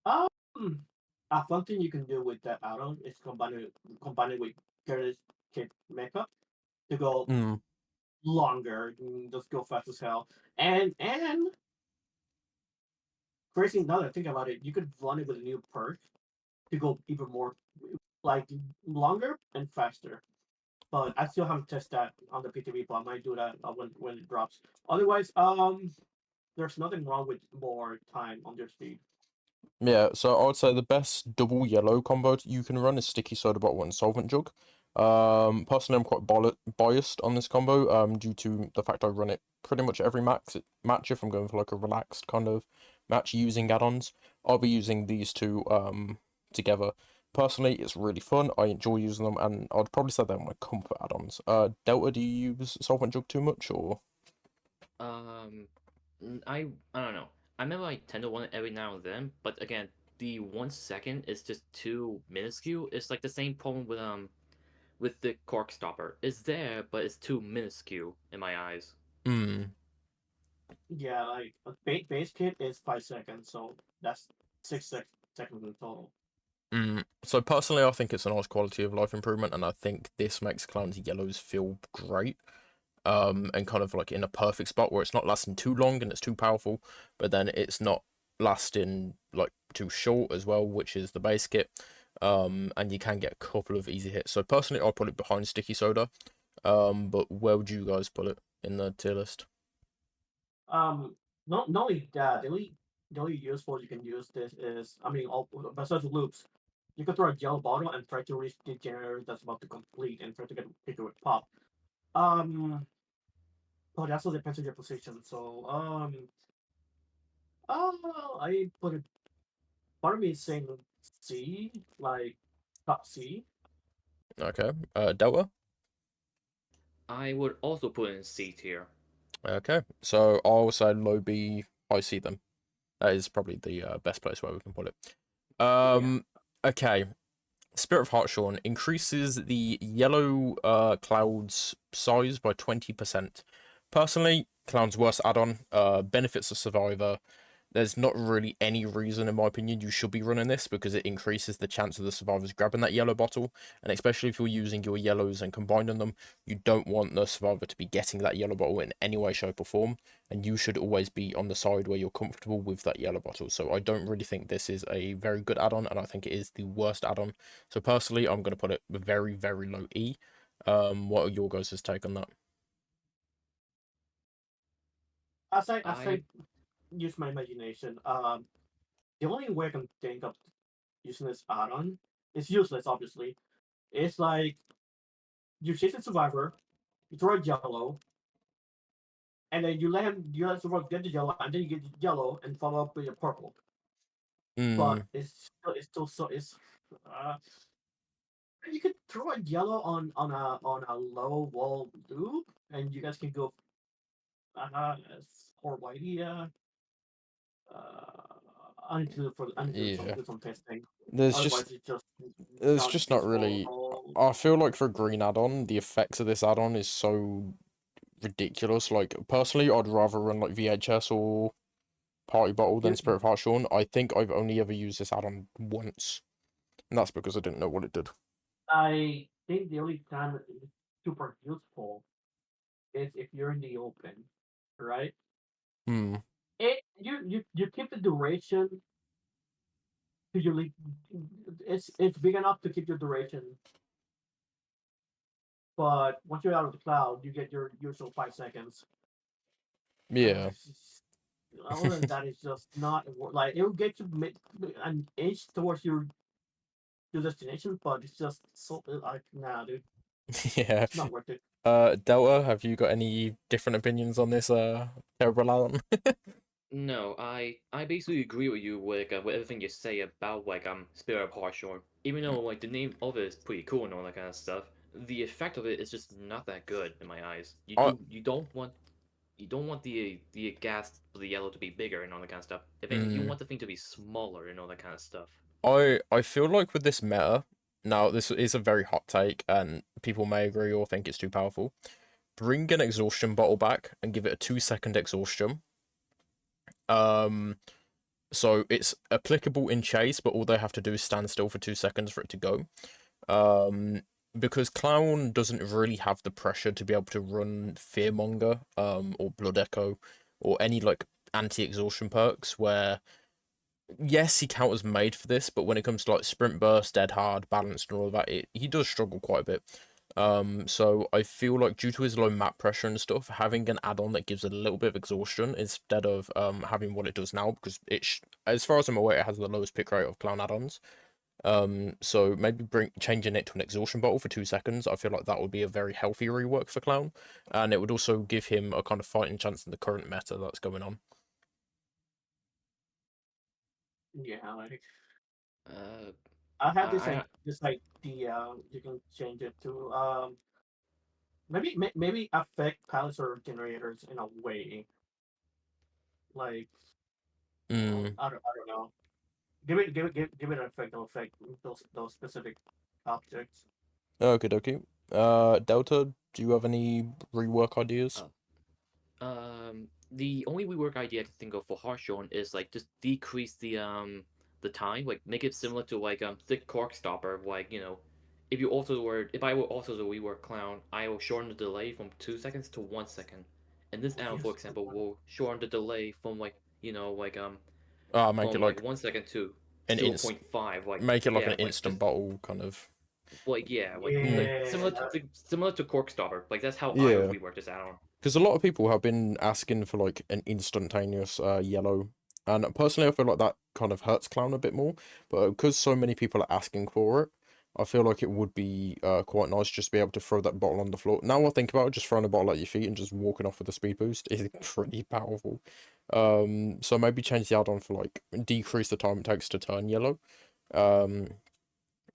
Um, a fun thing you can do with that add-on is combine it with Curtis Kid makeup to go Mm, longer, just go fast as hell. And crazy now that I think about it, you could run it with a new perk to go even more like longer and faster. But I still haven't tested that on the PTV, but I might do that when it drops. Otherwise, there's nothing wrong with more time on your speed. yeah, so I would say the best double yellow combo you can run is Sticky Soda Bottle and Solvent Jug. Personally, I'm quite biased on this combo, due to the fact I run it pretty much every match if I'm going for like a relaxed kind of match using add-ons. I'll be using these two together. Personally, it's really fun. I enjoy using them, and I'd probably say they're my comfort add-ons. Delta, do you use Solvent Jug too much, or? Um, I don't know. I remember I tend to want it every now and then, but again, the 1 second is just too minuscule. It's like the same problem with the cork stopper. It's there, but it's too minuscule in my eyes. Hmm. Yeah, like a base kit is 5 seconds, so that's seconds in total. So personally, I think it's a nice quality of life improvement, and I think this makes Clown's yellows feel great. And kind of like in a perfect spot where it's not lasting too long and it's too powerful, but then it's not lasting like too short as well, which is the base kit. And you can get a couple of easy hits. So personally, I'll put it behind Sticky Soda. But where would you guys put it in the tier list? Not only that, the only useful you can use this is, I mean, all besides loops, you could throw a gel bottle and try to reach the generator that's about to complete and try to get bigger with pop. Um, but that also depends on your position. So, I put it. Part of me is saying C, like top C. Okay. Delta. I would also put in C tier. Okay. So I'll say low B, high C then. That is probably the best place where we can put it. Yeah. Okay. Spirit of Hartshorn increases the yellow cloud's size by 20%. Personally, Clown's worst add-on, benefits of Survivor. There's not really any reason, in my opinion, you should be running this because it increases the chance of the survivors grabbing that yellow bottle. And especially if you're using your yellows and combining them, you don't want the survivor to be getting that yellow bottle in any way, shape, or form. And you should always be on the side where you're comfortable with that yellow bottle. So I don't really think this is a very good add-on, and I think it is the worst add-on. So personally, I'm going to put it very, very low E. What are your guys' take on that? I As I use my imagination, the only way I can think of using this add-on is useless, obviously. It's like you chase a survivor, you throw a yellow, and then you let the survivor get the yellow, and then you get the yellow and follow up with a purple. Mm, but it's still so it's. Uh, you could throw a yellow on a low wall loop, and you guys can go or whitey. I need to yeah. do some testing. There's just Otherwise, it's just It's not just not really. useful. I feel like for a green add-on, the effects of this add-on is so ridiculous. Like personally, I'd rather run like VHS or Party Bottle than You, Spirit of Hartshorn. I think I've only ever used this add-on once, and that's because I didn't know what it did. I think the only time it's super useful is if you're in the open, right? Hmm. You keep the duration to your it's big enough to keep your duration, but once you're out of the cloud, you get your usual 5 seconds. Yeah. Other than that, it's just not like it will get you an inch towards your destination, but it's just so like nah, dude, Yeah. it's not worth it. Delta, have you got any different opinions on this terrible add-on? No, I basically agree with you with everything you say about Spirit of Hartshorn. Even though like the name of it is pretty cool and all that kind of stuff, the effect of it is just not that good in my eyes. I You don't want the gas of the yellow to be bigger and all that kind of stuff. If anything, you mm, want the thing to be smaller and all that kind of stuff. I feel like with this meta, now this is a very hot take, and people may agree or think it's too powerful. Bring an exhaustion bottle back and give it a 2 second exhaustion. Um, so it's applicable in chase, but all they have to do is stand still for 2 seconds for it to go. Um, because Clown doesn't really have the pressure to be able to run Fearmonger, or Blood Echo, or any like anti-exhaustion perks where yes, he counters made for this, but when it comes to like sprint burst, dead hard, balanced, and all of that, he does struggle quite a bit. So I feel like due to his low map pressure and stuff, having an add-on that gives a little bit of exhaustion instead of having what it does now, because as far as I'm aware, it has the lowest pick rate of clown add-ons. So maybe changing it to an exhaustion bottle for 2 seconds. I feel like that would be a very healthy rework for clown, and it would also give him a kind of fighting chance in the current meta that's going on. Yeah, like Uh, I have I this idea. You can change it to maybe affect pallets or generators in a way. Like Mm. I don't know. Give it an effect. That'll affect those specific objects. Okay, dokie. Delta, do you have any rework ideas? uh, the only rework idea I can think of for Hartshorn is like just decrease the time, like make it similar to thick cork stopper. Like if I were also the rework clown, I will shorten the delay from 2 seconds to 1 second, and this add for Yes. example, will shorten the delay from Make it from like like 1 second to an zero inst, point 0.5. Like make it like an yeah, instant bottle kind of. yeah, like Yeah. similar to cork stopper. Like that's how I would Yeah, rework this add-on. because a lot of people have been asking for like an instantaneous yellow, and personally, I feel like that kind of hurts clown a bit more. But because so many people are asking for it, I feel like it would be quite nice just to be able to throw that bottle on the floor. Now I think about it, just throwing a bottle at your feet and just walking off with a speed boost is pretty powerful. So maybe change the add-on for like decrease the time it takes to turn yellow. Um,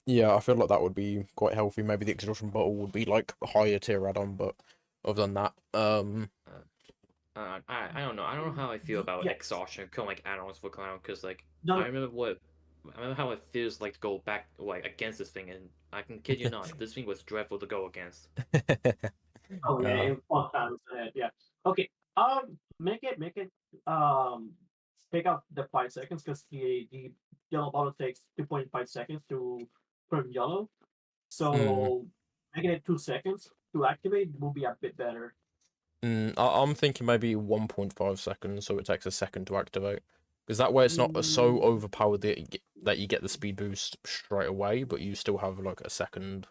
yeah, I feel like that would be quite healthy. Maybe the exhaustion bottle would be like a higher tier add-on, but other than that, I don't know. I don't know how I feel about Yes. exhaustion, kind of like add-ons for clown, because No. I remember how it feels like to go back like against this thing, and I can kid you not, this thing was dreadful to go against. Oh yeah, uh, in 4 times ahead. Yeah. Okay. Make it. Take out the 5 seconds because the yellow bottle takes 2.5 seconds to turn yellow. mm, So making it 2 seconds to activate will be a bit better. I'm thinking maybe 1.5 seconds, so it takes a second to activate. Because that way it's not so Mm, overpowered that you get the speed boost straight away, but you still have like a second.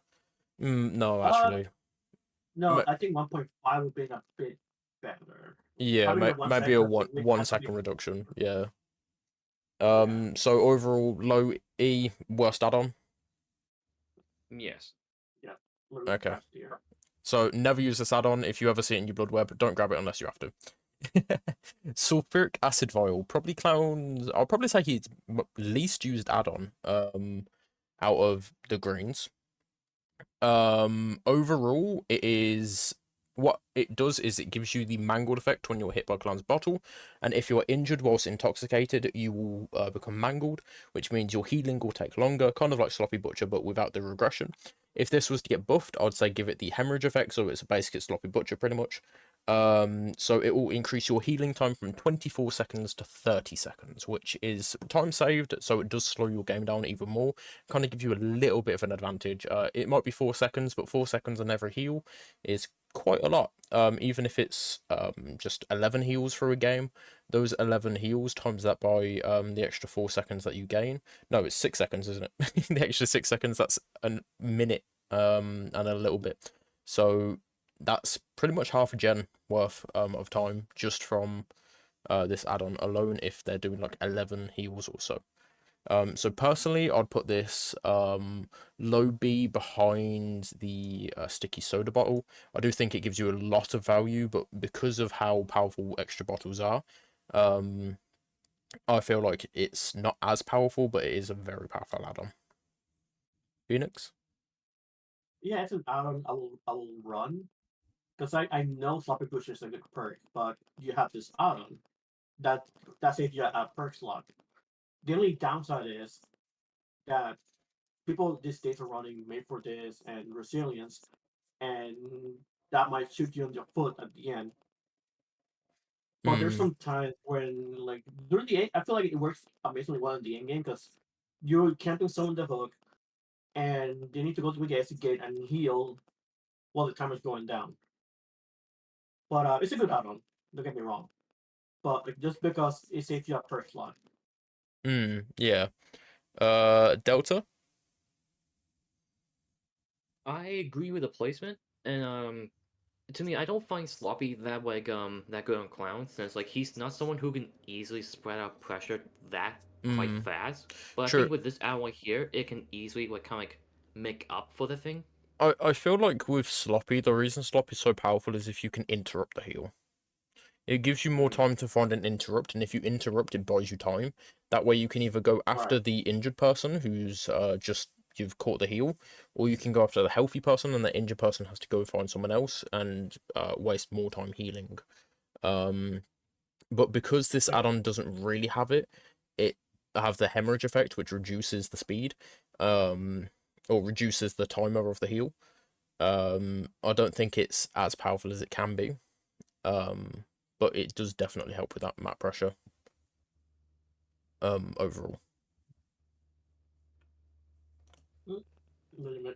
No, uh, actually, no, I think 1.5 would be a bit better. yeah, Having the one maybe a second one with one activate. second reduction. Yeah. Yeah. So overall, low E, worst add-on. Yes. Yeah. Blue Okay. trash tier. So never use this add-on. If you ever see it in your blood web, don't grab it unless you have to. Sulfuric acid vial, probably clowns. I'll probably say he's least used add-on out of the greens. Overall, it is what it does is it gives you the mangled effect when you're hit by clown's bottle, and if you're injured whilst intoxicated, you will become mangled, which means your healing will take longer, kind of like Sloppy Butcher, but without the regression. If this was to get buffed, I'd say give it the hemorrhage effect, so it's a basic Sloppy Butcher pretty much. So it will increase your healing time from 24 seconds to 30 seconds, which is time saved, so it does slow your game down even more, kind of gives you a little bit of an advantage. It might be 4 seconds, but 4 seconds on every heal is quite a lot. Even if it's just 11 heals for a game, those 11 heals times that by the extra 4 seconds that you gain. No, it's 6 seconds, isn't it? The extra 6 seconds, that's a minute and a little bit. So that's pretty much half a gen worth of time just from this add-on alone if they're doing like 11 heals or so. So personally, I'd put this low B behind the sticky soda bottle. I do think it gives you a lot of value, but because of how powerful extra bottles are, I feel like it's not as powerful, but it is a very powerful add-on. Phoenix? Yeah, it's an add-on I will run because I know Sloppy Butcher is a good perk, but you have this add-on that saves you a perk slot. The only downside is that people these days are running made for this and resilience, and that might shoot you in the foot at the end. But there's Mm, some times when, like during the I feel like it works amazingly well in the end game because you're camping someone the hook, and they need to go to the exit gate and heal while the timer's going down. But it's a good add-on. Don't get me wrong. But like, just because it saves you a perk slot. yeah. Delta? I agree with the placement, and to me, I don't find Sloppy that good on Clown, since like he's not someone who can easily spread out pressure that quite Mm, fast. But I true. think with this ally here, it can easily like kind of like make up for the thing. I feel like with Sloppy, the reason Sloppy is so powerful is if you can interrupt the heal. It gives you more Mm, time to find an interrupt, and if you interrupt, it buys you time. That way, you can either go right. after the injured person who's just you've caught the heal, or you can go after the healthy person, and the injured person has to go find someone else and waste more time healing. Um, but because this Like, add-on doesn't really have it, it have the hemorrhage effect, which reduces the speed, um, or reduces the timer of the heal. I don't think it's as powerful as it can be. Um, but it does definitely help with that map pressure. Overall, mm,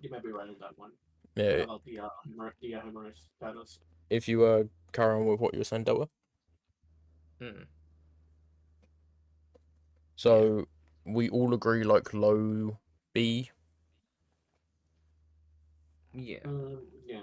you might be right on that one. yeah. About the humorous status. If you carry on with what you were saying, Delta. Hmm. Yeah. So we all agree like low B. Yeah. Yeah,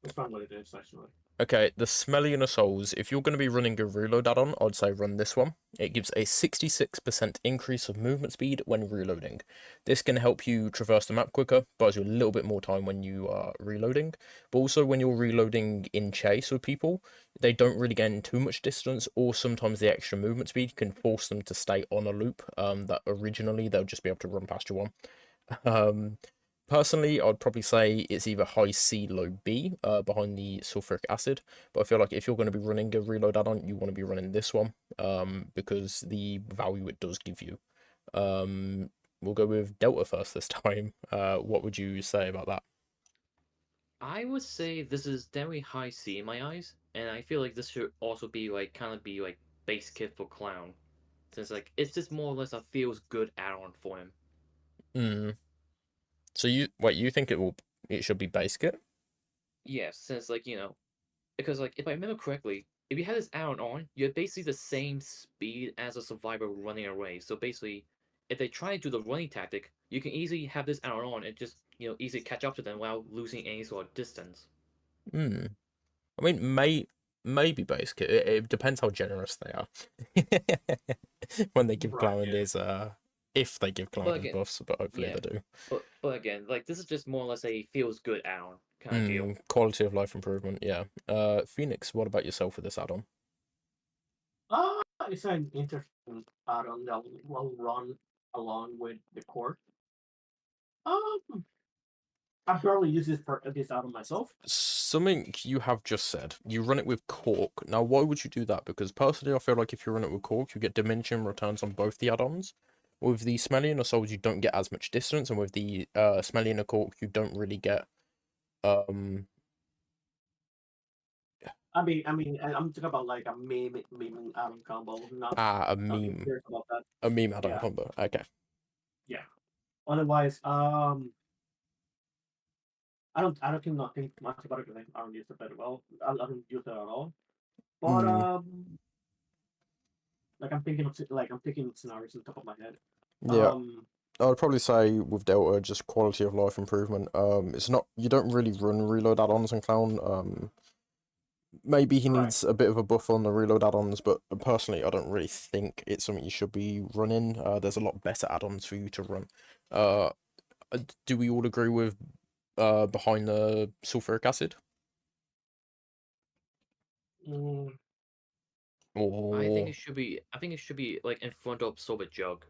that's fine what it is actually. Okay, the smelly inner souls. If you're going to be running a reload add-on, I'd say run this one. It gives a 66% increase of movement speed when reloading. This can help you traverse the map quicker, buys you a little bit more time when you are reloading. But also when you're reloading in chase with people, they don't really gain too much distance, or sometimes the extra movement speed can force them to stay on a loop that originally they'll just be able to run past you on. Um, Personally, I'd probably say it's either high C, low B, behind the sulfuric acid. But I feel like if you're going to be running a reload add-on, you want to be running this one, because the value it does give you. We'll go with Delta first this time. What would you say about that? I would say this is definitely high C in my eyes, and I feel like this should also be like kind of be like base kit for Clown, since like it's just more or less a feels good add-on for him. Hmm. So you wait, you think it should be base kit? Yes, since like because like if I remember correctly, if you had this add-on on, you had basically the same speed as a survivor running away. So basically, if they try to do the running tactic, you can easily have this add-on on and just easily catch up to them without losing any sort of distance. Hmm. I mean, maybe base kit. It depends how generous they are when they give Right. Clown Yeah. his if they give Clown But his again, buffs, but hopefully yeah, they do. but again, like this is just more or less a feels good add-on kind of deal. Quality of life improvement, yeah. Phoenix, what about yourself with this add-on? It's an interesting add-on that will run along with the core. Um, I barely use this add-on myself. Something you have just said, you run it with Cork. Now, why would you do that? Because personally, I feel like if you run it with Cork, you get diminishing returns on both the add-ons. With the smelly and the souls, you don't get as much distance, and with the smelly and the Cork, you don't really get um I'm talking about like a meme add-on combo, not a nothing meme serious about that. add-on Yeah, combo. Okay. yeah. Otherwise, I cannot think much about it because I don't use it very well. I don't use it at all. But Mm, I'm thinking scenarios on top of my head. yeah. Um, I'd probably say with Delta, just quality of life improvement. It's not you don't really run reload add-ons on Clown. Maybe he right. needs a bit of a buff on the reload add-ons, but personally, I don't really think it's something you should be running. There's a lot better add-ons for you to run. Uh, do we all agree with behind the sulfuric acid? Mm, I think Or it should be. I think it should be like in front of Soviet Jug.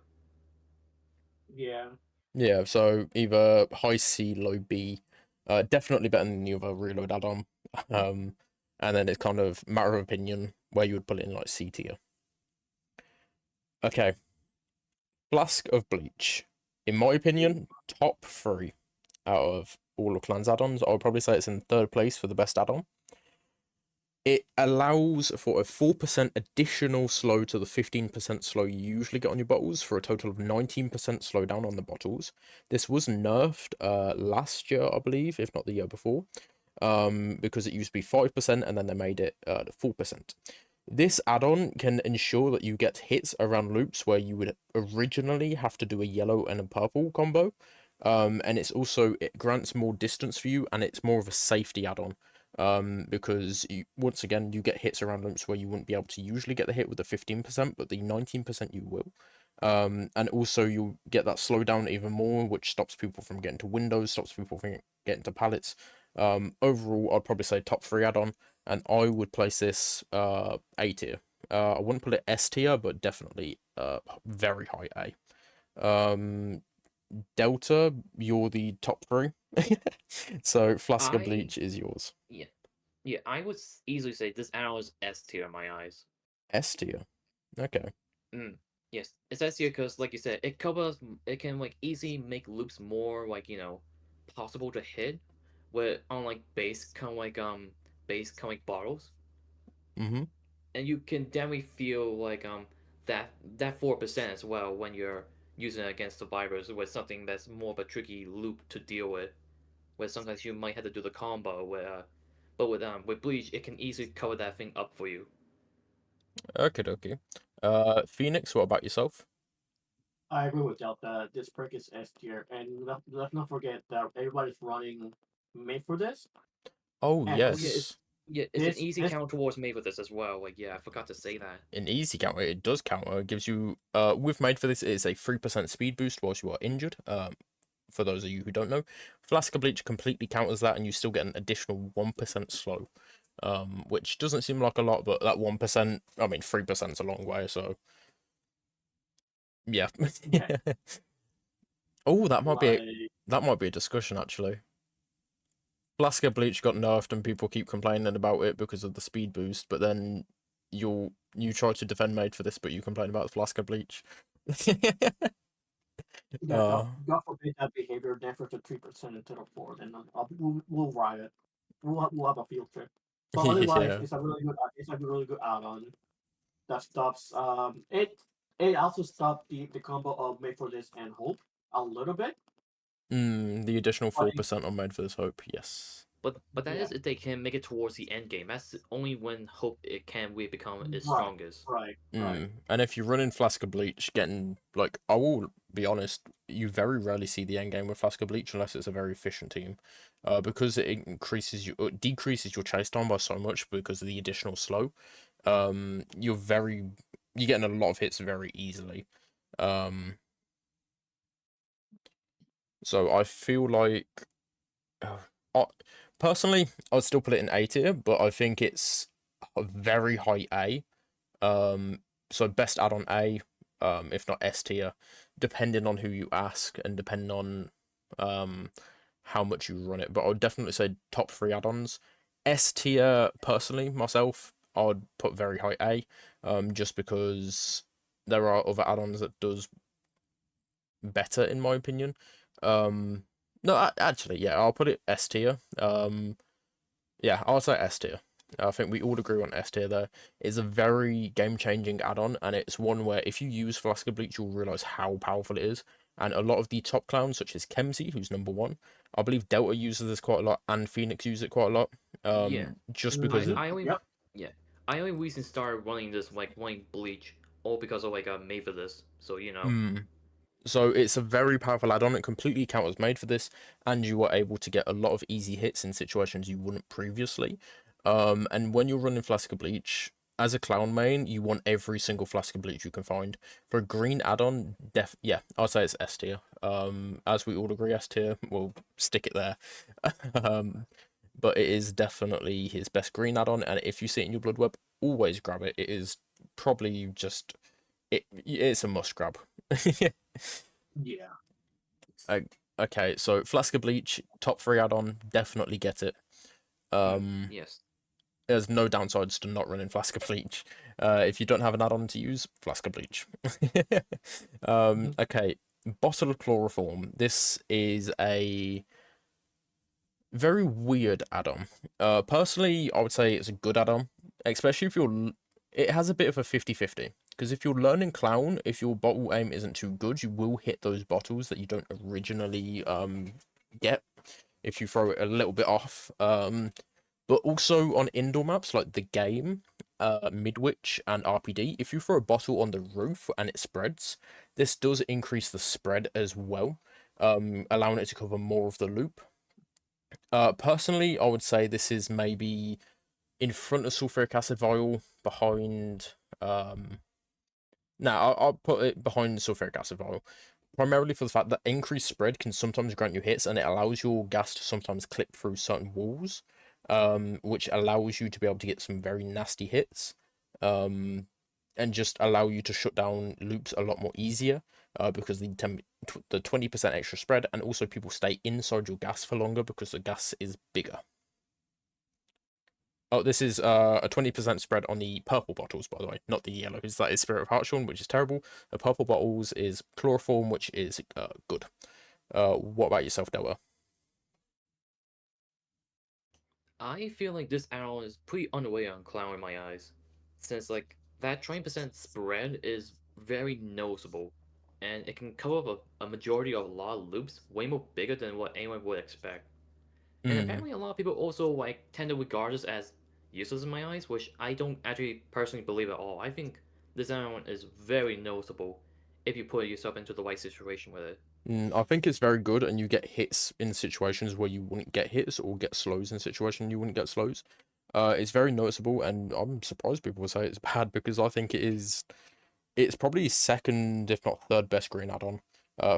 yeah. yeah, so either high C, low B, definitely better than the other reload add-on. Um, and then it's kind of matter of opinion where you would put it in like C tier. Okay, Flask of Bleach. In my opinion, top three out of all of Clan's add-ons. I would probably say it's in third place for the best add-on. It allows for a 4% additional slow to the 15% slow you usually get on your bottles for a total of 19% slowdown on the bottles. This was nerfed last year, I believe, if not the year before, because it used to be 5% and then they made it 4%. This add-on can ensure that you get hits around loops where you would originally have to do a yellow and a purple combo. And it grants more distance for you, and it's more of a safety add-on. Because once again you get hits around loops where you wouldn't be able to usually get the hit with the 15%, but the 19% you will. And also you'll get that slowdown even more, which stops people from getting to windows, stops people from getting to pallets. Overall, I'd probably say top three add-on, and I would place this A tier. I wouldn't put it S tier, but definitely very high A. Delta, you're the top three. So Flask of I Bleach is yours. yeah yeah. I would easily say this arrow is S tier in my eyes. S tier. Okay. Mm. Yes, it's S tier because, like you said, it covers. It can like easily make loops more like possible to hit, with on like base kind of like bottles, Mm-hmm. and you can definitely feel like that 4% as well when you're using it against survivors with something that's more of a tricky loop to deal with, where sometimes you might have to do the combo where but with bleach it can easily cover that thing up for you. Okay, okay. Phoenix, what about yourself? I agree with Delta. This perk is S tier, and let's not forget that everybody's running made for this, Oh and Oh yeah, yes. it's an this easy this counter towards made with this as well. Like yeah, I forgot to say that. An easy counter, it does counter. It gives you with made for this it is a 3% speed boost whilst you are injured. For those of you who don't know, Flask of Bleach completely counters that, and you still get an additional 1% slow. Which doesn't seem like a lot, but that 1%, I mean 3% is a long way, so yeah. yeah, Oh, like that might be a discussion actually. Flask of Bleach got nerfed and people keep complaining about it because of the speed boost, but then you try to defend made for this, but you complain about the Flask of Bleach. yeah, uh God forbid that behavior never to 3% instead of 4, then we'll riot. We'll have a field trip. But otherwise, yeah. it's a really good add-on that stops it also stopped the combo of made for this and hope a little bit. The additional But 4% on made for this hope, yes. But that yeah, is if they can make it towards the end game. That's only when hope it can really become its right, strongest. right. And if you're running Flask of Bleach, getting like I will be honest, you very rarely see the end game with Flask of Bleach unless it's a very efficient team, because it decreases your chase time by so much because of the additional slow. You're getting a lot of hits very easily. Um, so I feel like, I, personally, I'd still put it in A tier, but I think it's a very high A. So best add-on A, if not S tier, depending on who you ask and depending on how much you run it. But I would definitely say top three add-ons. S tier, personally, myself, I would put very high A, just because there are other add-ons that does better in my opinion. No, actually, yeah, I'll put it S tier. Yeah, I'll say S tier. I think we all agree on S tier there. It's a very game-changing add-on, and it's one where if you use Flask of Bleach, you'll realize how powerful it is. And a lot of the top clowns, such as Kemsey, who's number one, I believe Delta uses this quite a lot, and Phoenix uses it quite a lot. Yeah, Just I because think. I only Yep. yeah I only recently started running this like running bleach all because of like made for this. So you know. So it's a very powerful add-on. It completely was made for this, and you are able to get a lot of easy hits in situations you wouldn't previously. And when you're running Flask of Bleach as a clown main, you want every single Flask of Bleach you can find. For a green add-on, yeah, I'll say it's S tier. As we all agree, S tier. We'll stick it there. But it is definitely his best green add-on, and if you see it in your blood web, always grab it. It is probably just it's a must grab. Yeah. Uh, okay, so Flask of Bleach, top three add-on, definitely get it. Yes. There's no downsides to not running Flask of Bleach. If you don't have an add-on to use, Flask of Bleach. Okay, bottle of chloroform. This is a very weird add-on. Personally, I would say it's a good add-on, especially if you're. It has a bit of a 50-50. Because if you're learning clown, if your bottle aim isn't too good, you will hit those bottles that you don't originally get if you throw it a little bit off. But also on indoor maps like the game, Midwich and RPD, if you throw a bottle on the roof and it spreads, this does increase the spread as well, allowing it to cover more of the loop. Personally, I would say this is maybe in front of sulfuric acid vial, behind. Now I'll put it behind sulfuric acid vial, primarily for the fact that increased spread can sometimes grant you hits, and it allows your gas to sometimes clip through certain walls, which allows you to be able to get some very nasty hits, and just allow you to shut down loops a lot more easier, because the 20% extra spread, and also people stay inside your gas for longer because the gas is bigger. Oh, this is a 20% spread on the purple bottles, by the way, not the yellows. That is Spirit of Hartshorn, which is terrible. The purple bottles is chloroform, which is good. What about yourself, Delta? I feel like this add-on is pretty underway on clown in my eyes, since like that 20% spread is very noticeable, and it can cover up a majority of a lot of loops, way more bigger than what anyone would expect. And Mm, apparently, a lot of people also like tend to regard this as useless in my eyes, which I don't actually personally believe at all. I think this add-on is very noticeable if you put yourself into the right situation with it. I think it's very good, and you get hits in situations where you wouldn't get hits, or get slows in situations you wouldn't get slows. It's very noticeable, and I'm surprised people would say it's bad because I think it is. It's probably second, if not third best green add-on.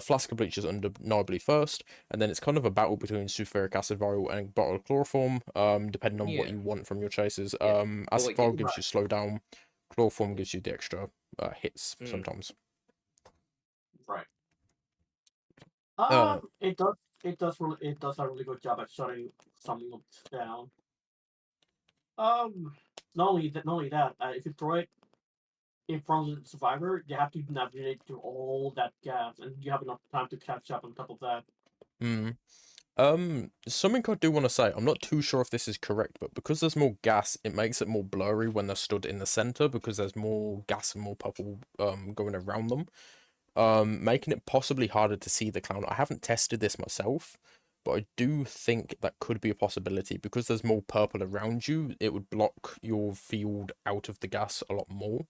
Flask of Bleach is undeniably first, and then it's kind of a battle between sulfuric acid vial and bottle of chloroform, depending on what Yeah, you want from your chases. yeah. But Acid like, vial gives you slow down, chloroform yeah. gives you the extra hits Mm. sometimes. Right. Uh, It does. It does a really good job at shutting some loops down. Um. Not only that. If you throw it in front of the survivor, you have to navigate through all that gas, and you have enough time to catch up on top of that. hmm. Something I do want to say, I'm not too sure if this is correct, but because there's more gas, it makes it more blurry when they're stood in the center because there's more gas and more purple going around them, making it possibly harder to see the clown. I haven't tested this myself, but I do think that could be a possibility because there's more purple around you. It would block your field out of the gas a lot more,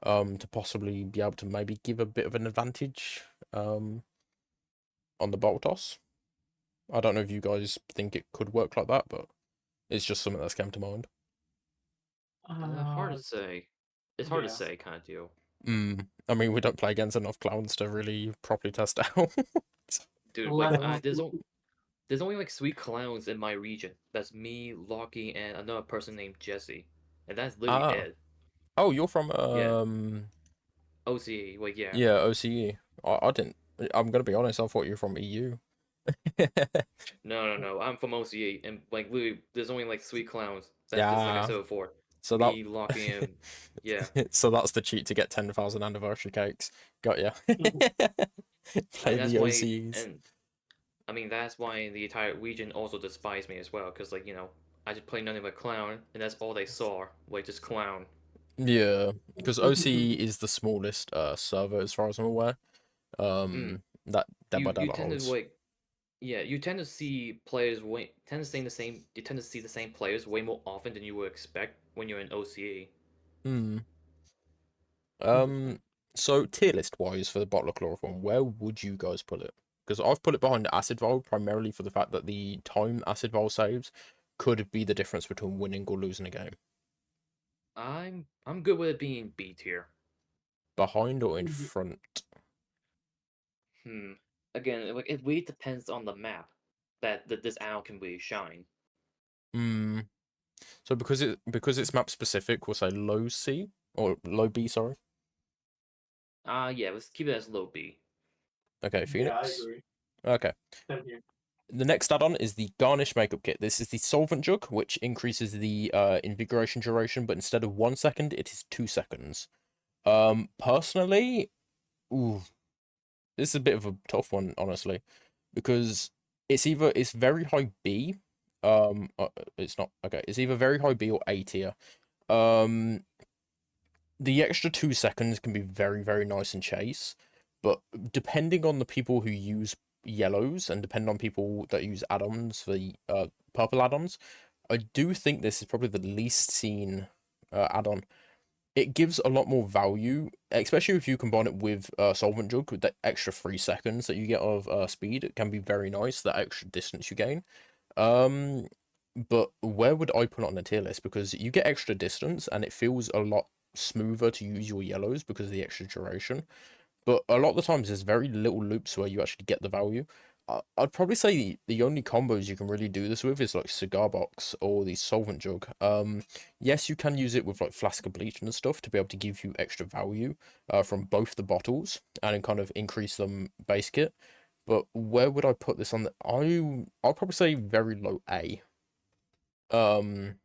to possibly be able to maybe give a bit of an advantage, on the bottle toss. I don't know if you guys think it could work like that, but it's just something that's came to mind. Hard Uh. to say. It's hard to Yeah. say, kind of deal. I mean, we don't play against enough clowns to really properly test out. Dude, like, Let. there's only like sweet clowns in my region. That's me, Lockie, and another person named Jesse, and that's literally Ah, it. Oh, you're from Yeah, OCE. Like yeah. yeah, OCE. I didn't. I'm gonna be honest. I thought you were from EU. No. I'm from OCE, and like we, there's only like three clowns. That's just like I Yeah. said before. So Me locking in. Yeah, that so that's the cheat to get 10,000 anniversary cakes. Got ya. Play and that's the why. OCEs. And I mean that's why the entire region also despised me as well, because like I just play nothing but clown, and that's all they saw, like just clown. Yeah, because OCE is the smallest server as far as I'm aware. Mm. That Dead by You Daylight tend to holds. like yeah, you tend to see players way tend to see the same. You tend to see the same players way more often than you would expect when you're in OCE. Hmm. Um, so tier list wise for the bottle of chloroform, where would you guys put it? Because I've put it behind acid vial primarily for the fact that the time acid vial saves could be the difference between winning or losing a game. I'm good with it being B tier. Behind or in front? Hmm. Again, like it really depends on the map that this owl can really shine. Hmm. So because it's map specific, we'll say low C or low B, sorry. Yeah, let's keep it as low B. Okay, Yeah, I Phoenix. agree. Okay. Same here. The next add-on is the Garnish Makeup Kit. This is the Solvent Jug, which increases the invigoration duration, but instead of 1 second, it is 2 seconds. Personally, ooh, this is a bit of a tough one, honestly, because it's very high B. It's not okay. It's either very high B or A tier. Um, the extra 2 seconds can be very, very nice and chase, but depending on the people who use yellows and depending on people that use add-ons for the purple add-ons, I do think this is probably the least seen add-on. It gives a lot more value, especially if you combine it with Solvent Jug with the extra 3 seconds that you get of speed. It can be very nice, that extra distance you gain. Um, but where would I put it on the tier list? Because you get extra distance and it feels a lot smoother to use your yellows because of the extra duration. But a lot of the times there's very little loops where you actually get the value. I'd probably say the only combos you can really do this with is like cigar box or the solvent jug. Yes, you can use it with like flask of bleach and stuff to be able to give you extra value from both the bottles and kind of increase them base kit. But where would I put this on I'll probably say very low A. Um,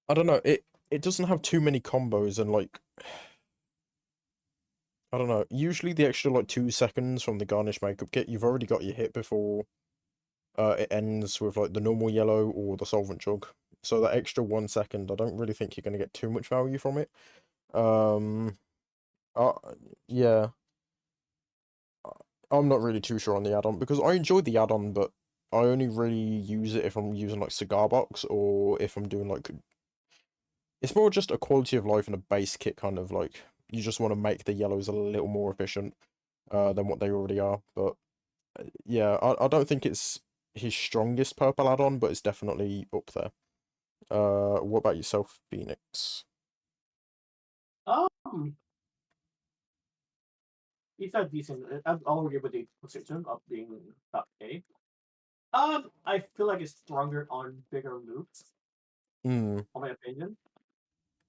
I don't know. It doesn't have too many combos and like I don't know. Usually the extra like 2 seconds from the garnish makeup kit, you've already got your hit before it ends with like the normal yellow or the solvent jug. So that extra 1 second, I don't really think you're gonna get too much value from it. Um, uh, yeah, I'm not really too sure on the add-on because I enjoy the add-on, but I only really use it if I'm using like cigar box or if I'm doing like it's more just a quality of life and a base kit kind of like you just want to make the yellows a little more efficient than what they already are. But yeah, I don't think it's his strongest purple add-on, but it's definitely up there. What about yourself, Phoenix? Um, it's a decent. I'll agree with the position of being top A. I feel like it's stronger on bigger loops, Hmm. in my opinion.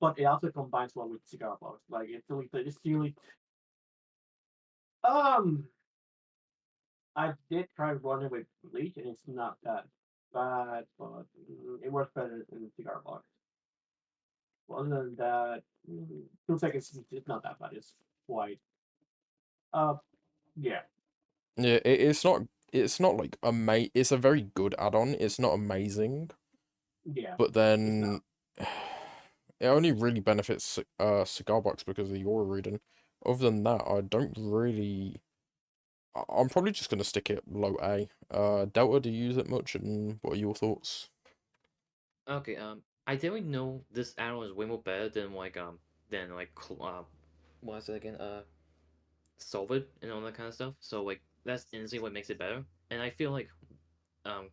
But it also combines well with cigar box. Like it's really. Um, I did try running with bleach, and it's not that bad, but it works better in the cigar box. Well, other than that, 2 seconds it's not that bad. It's quite. Uh, yeah, Yeah, it's not. It's not like It's a very good add-on. It's not amazing, yeah, but it's not. then it only really benefits cigar box because of the aura reading. Other than that, I don't really. I'm probably just gonna stick it low A. Delta, do you use it much, and what are your thoughts? Okay, I definitely know this animal is way more better than what is it again? Solvent and all that kind of stuff. So like that's instantly what makes it better. And I feel like um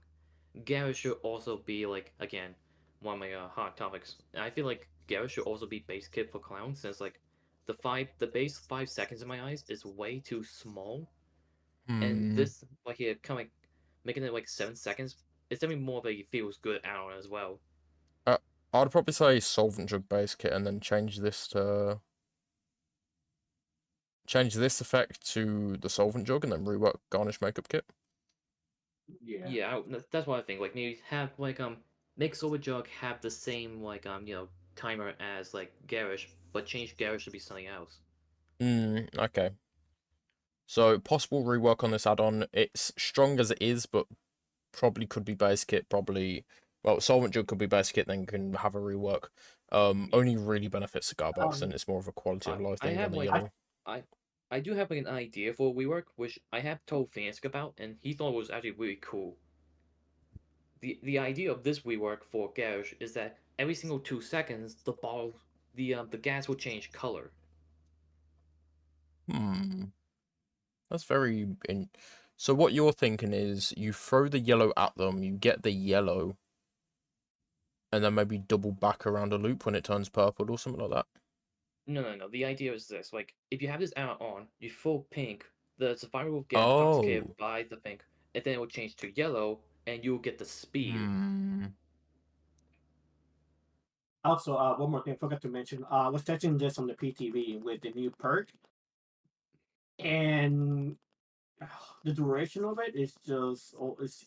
Garrett should also be like again one of my hot topics. And I feel like Garrett should also be base kit for clown since like the base 5 seconds in my eyes is way too small. And Hmm. this like here kind of like making it like 7 seconds. It's definitely more of a feels good hour as well. Uh, I'd probably say solvent jug base kit and then change this effect to the solvent jug and then rework garnish makeup kit. Yeah. Yeah, that's what I think. Like maybe have like make Silver Jug have the same like timer as like Garish, but change Garish to be something else. Okay. So possible rework on this add-on. It's strong as it is, but probably could be base kit. Probably, well, solvent jug could be base kit. Then can have a rework. Only really benefits cigar box, and it's more of a quality of life I thing on have the like yellow. I I do have like an idea for rework, which I have told Flask about, and he thought it was actually really cool. The idea of this rework for Garish is that every single 2 seconds the gas will change color. That's very in. So what you're thinking is you throw the yellow at them, you get the yellow, and then maybe double back around a loop when it turns purple or something like that. No. The idea is this: like, if you have this arrow on, you throw pink, the survivor will get intoxicated Oh. by the pink, and then it will change to yellow, and you'll get the speed. Also, one more thing I forgot to mention. I was testing this on the PTV with the new perk, and the duration of it is just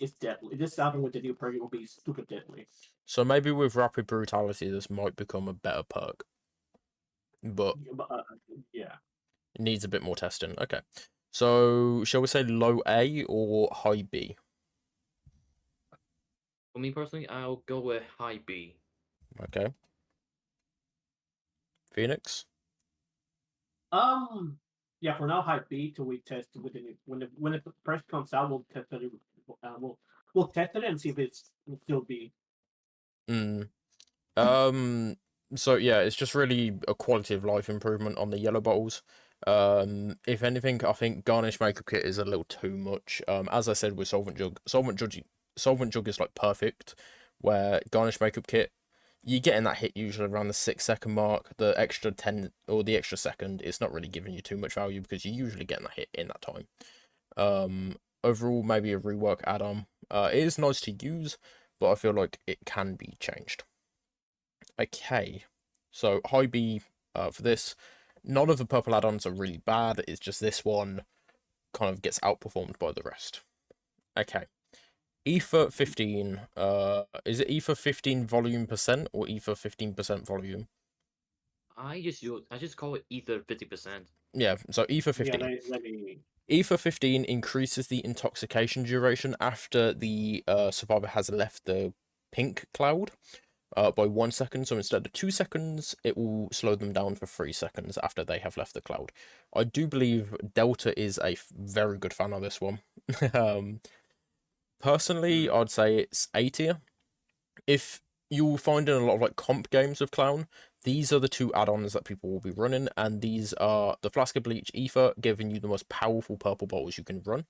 it's deadly. This happened with the new perk; it will be stupid deadly. So maybe with rapid brutality, this might become a better perk, but Yeah. it needs a bit more testing. Okay. So shall we say low A or high B? For me personally, I'll go with high B. Okay. Phoenix. Yeah. For now, high B till we test with the new when the price comes out, we'll test it. We'll test it and see if it's will still B. So yeah, it's just really a quality of life improvement on the yellow bottles. If anything, I think garnish makeup kit is a little too much. As I said with solvent jug is like perfect, where garnish makeup kit, you get in that hit usually around the 6 second mark. The extra 10 or the extra second, it's not really giving you too much value because you usually get in that hit in that time. Overall, maybe a rework add-on. It is nice to use, but I feel like it can be changed. Okay, so high B for this. None of the purple add-ons are really bad. It's just this one kind of gets outperformed by the rest. Okay, ether 15. Is it ether 15 volume percent or ether 15% volume? I just call it either 50%. Yeah, so ether Yeah. 15. Let me. Ether 15 increases the intoxication duration after the survivor has left the pink cloud. By 1 second. So instead of 2 seconds, it will slow them down for 3 seconds after they have left the cloud. I do believe Delta is a very good fan of this one. Personally, I'd say it's A tier. If you'll find in a lot of like comp games of Clown, these are the two add-ons that people will be running, and these are the Flask of Bleach Ether, giving you the most powerful purple bottles you can run.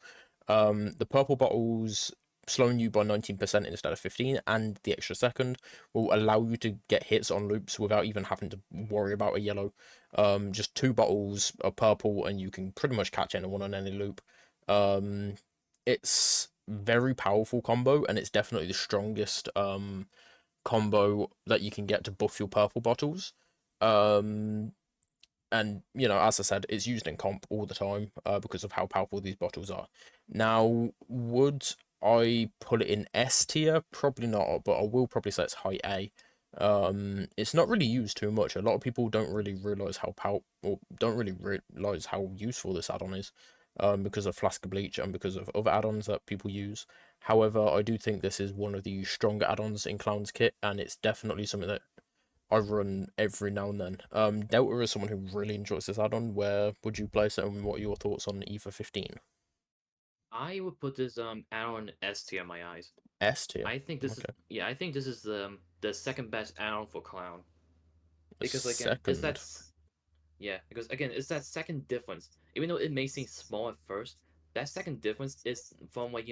The purple bottles slowing you by 19% instead of 15, and the extra second will allow you to get hits on loops without even having to worry about a yellow. Just 2 bottles of purple, and you can pretty much catch anyone on any loop. It's very powerful combo, and it's definitely the strongest combo that you can get to buff your purple bottles. And as I said, it's used in comp all the time because of how powerful these bottles are. Now, would I put it in S tier? Probably not, but I will probably say it's high A. It's not really used too much. A lot of people don't really realize don't really realize how useful this add-on is, because of Flask of Bleach and because of other add-ons that people use. However, I do think this is one of the stronger add-ons in Clown's kit, and it's definitely something that I run every now and then. Delta is someone who really enjoys this add-on. Where would you place it, and what are your thoughts on Ether 15? I would put this add-on S tier in my eyes. S tier. I think this is Okay. I think this is the second best add-on for Clown. A Because again, it's second. because again, it's that second difference. Even though it may seem small at first, that second difference is from like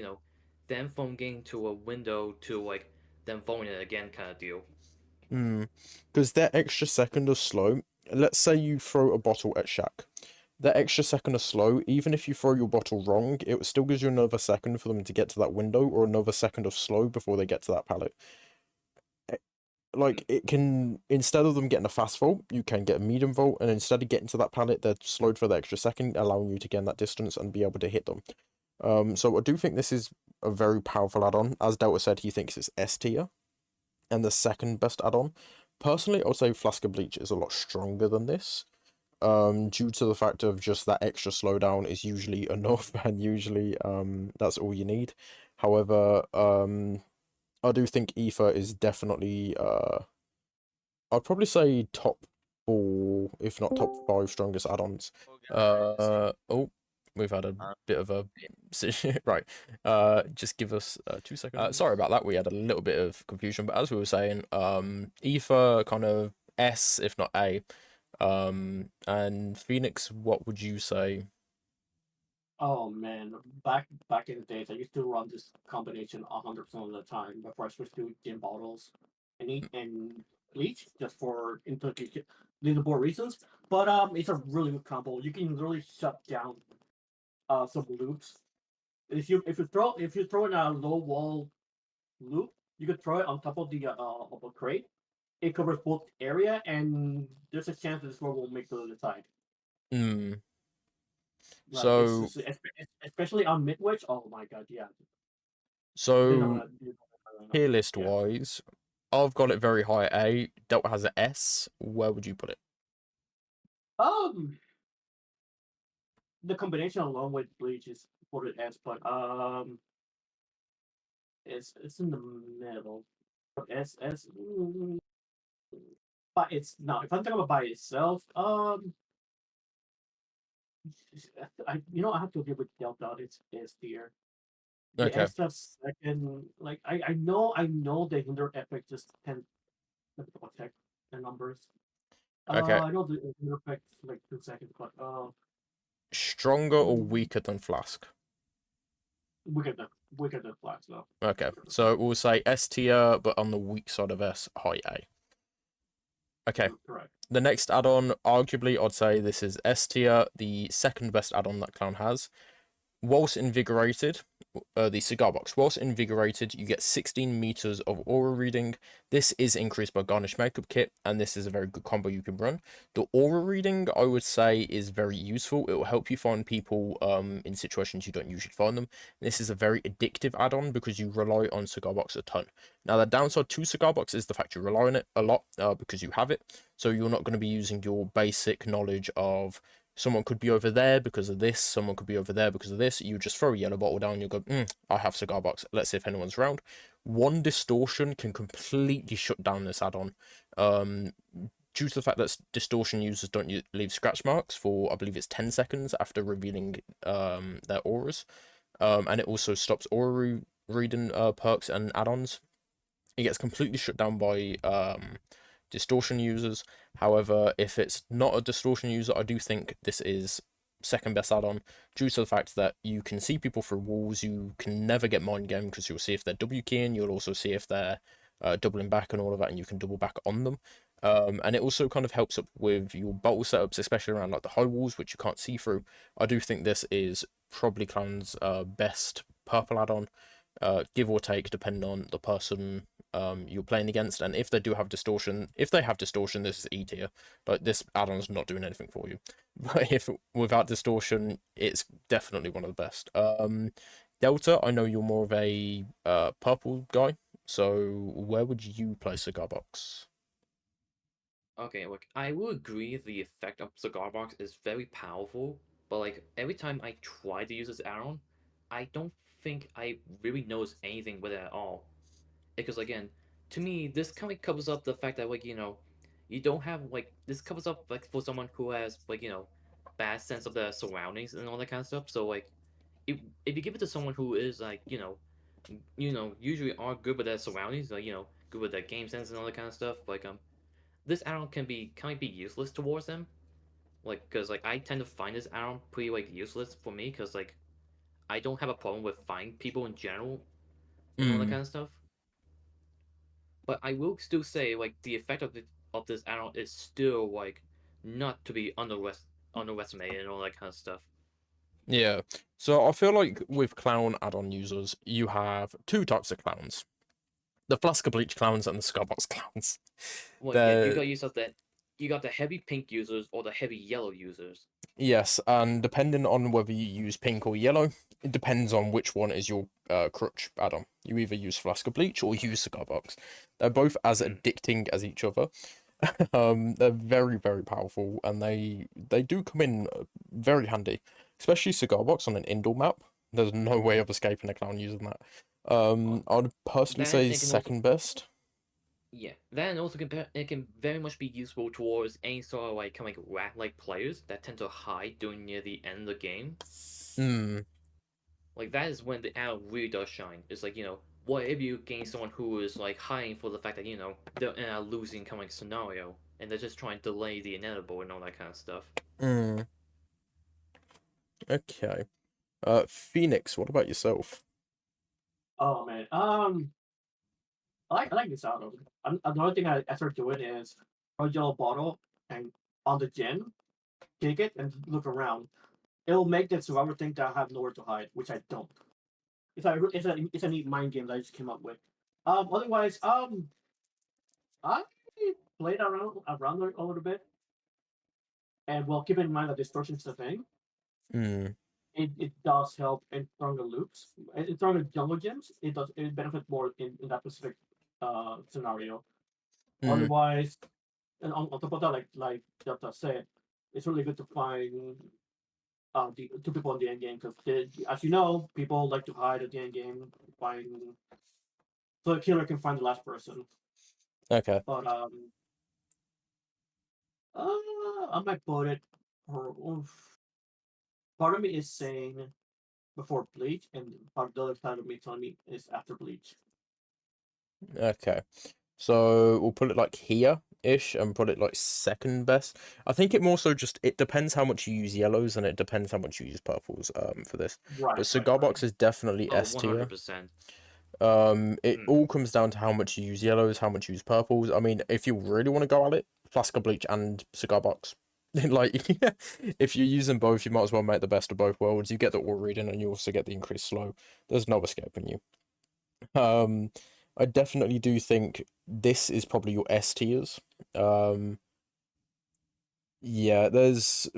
them from getting to a window to like them falling it again kind of deal. Because that extra second of slow. Let's say you throw a bottle at Shaq. That extra second of slow, even if you throw your bottle wrong, it still gives you another second for them to get to that window, or another second of slow before they get to that pallet. like it can, instead of them getting a fast vault, you can get a medium vault, and instead of getting to that pallet, they're slowed for the extra second, allowing you to gain that distance and be able to hit them. So I do think this is a very powerful add-on. As Delta said, he thinks it's S tier and the second best add-on. Personally, I would say Flask of Bleach is a lot stronger than this. Due to the fact of just that extra slowdown is usually enough, and usually that's all you need. However, I do think Ether is definitely I'd probably say top 4, if not top 5 strongest add-ons. Oh, we've had a bit of a right. Just give us 2 seconds. Sorry about that. We had a little bit of confusion, but as we were saying, Ether kind of S, if not A. And Phoenix, what would you say? Oh man, back in the days, I used to run this combination 100% of the time before I switched to gin bottles and bleach just for intoxication leaderboard reasons. But it's a really good combo. You can really shut down some loops. If you throw in a low wall loop, you could throw it on top of a crate. It covers both area, and there's a chance that this one will make the other side. Hmm. Like it's, So especially on midwich. Oh my god, yeah. so No. tier list Yeah. wise, I've got it very high A. Delta has a S. Where would you put it? Um, the combination along with bleach is for the S, but it's in the middle. S, but it's not. If I'm talking about by itself, I have to agree with Delta. It's S tier. The Okay. S stuff's second. Like I know the hinder effect just can let me double check the numbers. Okay. I know the hinder effect like 2 seconds, but Stronger or weaker than Flask? we get the flags though. Okay. So we'll say S tier, but on the weak side of S, high A. Okay. Correct. The next add-on, arguably, I'd say this is S tier, the second best add-on that Clown has. Whilst invigorated, the cigar box. Whilst invigorated, you get 16 meters of aura reading. This is increased by Garnish Makeup Kit, and this is a very good combo you can run. The aura reading, I would say, is very useful. It will help you find people in situations you don't usually find them. This is a very addictive add-on because you rely on cigar box a ton. Now, the downside to cigar box is the fact you rely on it a lot because you have it. So you're not going to be using your basic knowledge of someone could be over there because of this, someone could be over there because of this. You just throw a yellow bottle down, you go, I have cigar box, let's see if anyone's around. One distortion can completely shut down this add-on. Due to the fact that distortion users don't leave scratch marks for, I believe it's 10 seconds after revealing their auras. And it also stops aura reading perks and add-ons. It gets completely shut down by distortion users. However, if it's not a distortion user, I do think this is second best add-on due to the fact that you can see people through walls. You can never get mind game because you'll see if they're W keying, you'll also see if they're doubling back and all of that, and you can double back on them. And it also kind of helps up with your bottle setups, especially around like the high walls, which you can't see through. I do think this is probably Clan's best purple add-on, give or take, depending on the person you're playing against, and if they have distortion, this is E tier. Like this add-on's not doing anything for you, but if without distortion, it's definitely one of the best. Delta, I know you're more of a purple guy, so where would you place Cigar Box? Okay, like I will agree the effect of cigar box is very powerful, but like every time I try to use this add-on, I don't think I really notice anything with it at all. Because again, to me, this kind of covers up the fact that you don't have like this covers up like for someone who has bad sense of the surroundings and all that kind of stuff. So like, if you give it to someone who is like usually are good with their surroundings, like good with their game sense and all that kind of stuff, like this add-on can be useless towards them. Like, cause like I tend to find this add-on pretty like useless for me, cause like I don't have a problem with finding people in general and all that Hmm. kind of stuff. But I will still say like the effect of this add-on is still like not to be underestimated and all that kind of stuff. Yeah. So I feel like with clown add-on users, you have two types of clowns. the Flask of Bleach clowns and the Scarbox clowns. Well, yeah, you They're got yourself that. You got the heavy pink users or the heavy yellow users. Yes, and depending on whether you use pink or yellow, it depends on which one is your crutch add-on. You either use Flask of Bleach or use Cigar Box. They're both as addicting as each other. They're very, very powerful, and they do come in very handy, especially Cigar Box on an indoor map. There's no way of escaping a clown using that. I'd personally Then say it can also second best. Yeah, then also it can very much be useful towards any sort of like kind of like rat-like players that tend to hide during near the end of the game. Hmm. Like that is when the arrow really does shine. It's like what if you gain someone who is like hiding for the fact that they're in a losing kind of like scenario and they're just trying to delay the inevitable and all that kind of stuff. Hmm. Okay. Phoenix, what about yourself? Oh man. I like this out of it. Another thing I started doing is a yellow bottle and on the gin, take it and look around. It'll make the survivor think that I have nowhere to hide, which I don't. It's a neat mind game that I just came up with. Otherwise, I played around a little bit, and well, keep in mind that distortion is a thing. Hmm. It does help in stronger loops. In stronger jungle gyms, it benefits more in that specific scenario. Hmm. Otherwise, and on top of that, like Delta said, it's really good to find the two people in the end game because, as you know, people like to hide at the end game, find so the killer can find the last person. Okay. But I might put it. Part of me is saying before Bleach, and part of the other side of me telling me is after Bleach. Okay. So we'll put it like here-ish and put it like second best. I think it more so just it depends how much you use yellows and it depends how much you use purples for this. But Cigar Right. Box is definitely Oh, S tier. 100%. It all comes down to how much you use yellows, how much you use purples. I mean, if you really want to go at it, Flask of Bleach and Cigar Box. Like, if you're using both, you might as well make the best of both worlds. You get the all reading and you also get the increased slow. There's no escaping you. I definitely do think this is probably your S tiers. Um, yeah, there's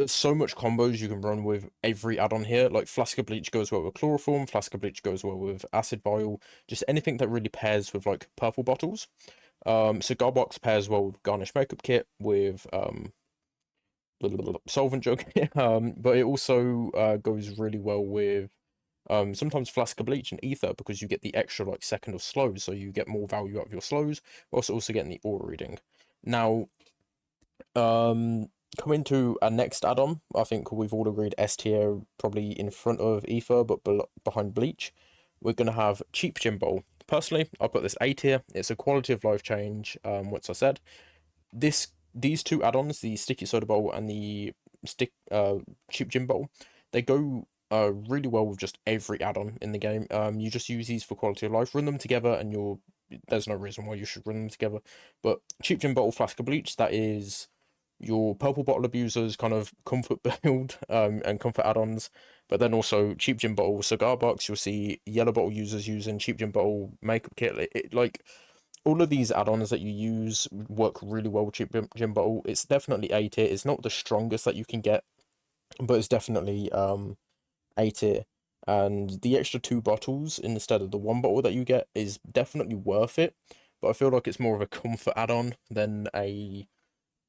so much combos you can run with every add-on here. Like Flask of Bleach goes well with chloroform, Flask of Bleach goes well with acid vial, just anything that really pairs with like purple bottles. Cigar Box pairs well with garnish makeup kit with solvent jug. But it also goes really well with sometimes Flask of Bleach and ether because you get the extra like second of slows, so you get more value out of your slows, whilst also getting the aura reading. Now, coming to our next add-on, I think we've all agreed S tier probably in front of ether, but behind Bleach. We're gonna have cheap gym bowl. Personally, I put this A tier. It's a quality of life change. Once I said these two add-ons, the sticky soda bowl and the stick cheap gym bowl, they go really well with just every add-on in the game. You just use these for quality of life, run them together, and there's no reason why you should run them together. But cheap gym bottle, Flask of Bleach, that is your purple bottle abusers kind of comfort build and comfort add-ons, but then also cheap gym bottle cigar box, you'll see yellow bottle users using cheap gym bottle makeup kit. Like all of these add-ons that you use work really well with cheap gym bottle. It's definitely A tier. It's not the strongest that you can get, but it's definitely A tier. And the extra two bottles instead of the one bottle that you get is definitely worth it. But I feel like it's more of a comfort add-on than a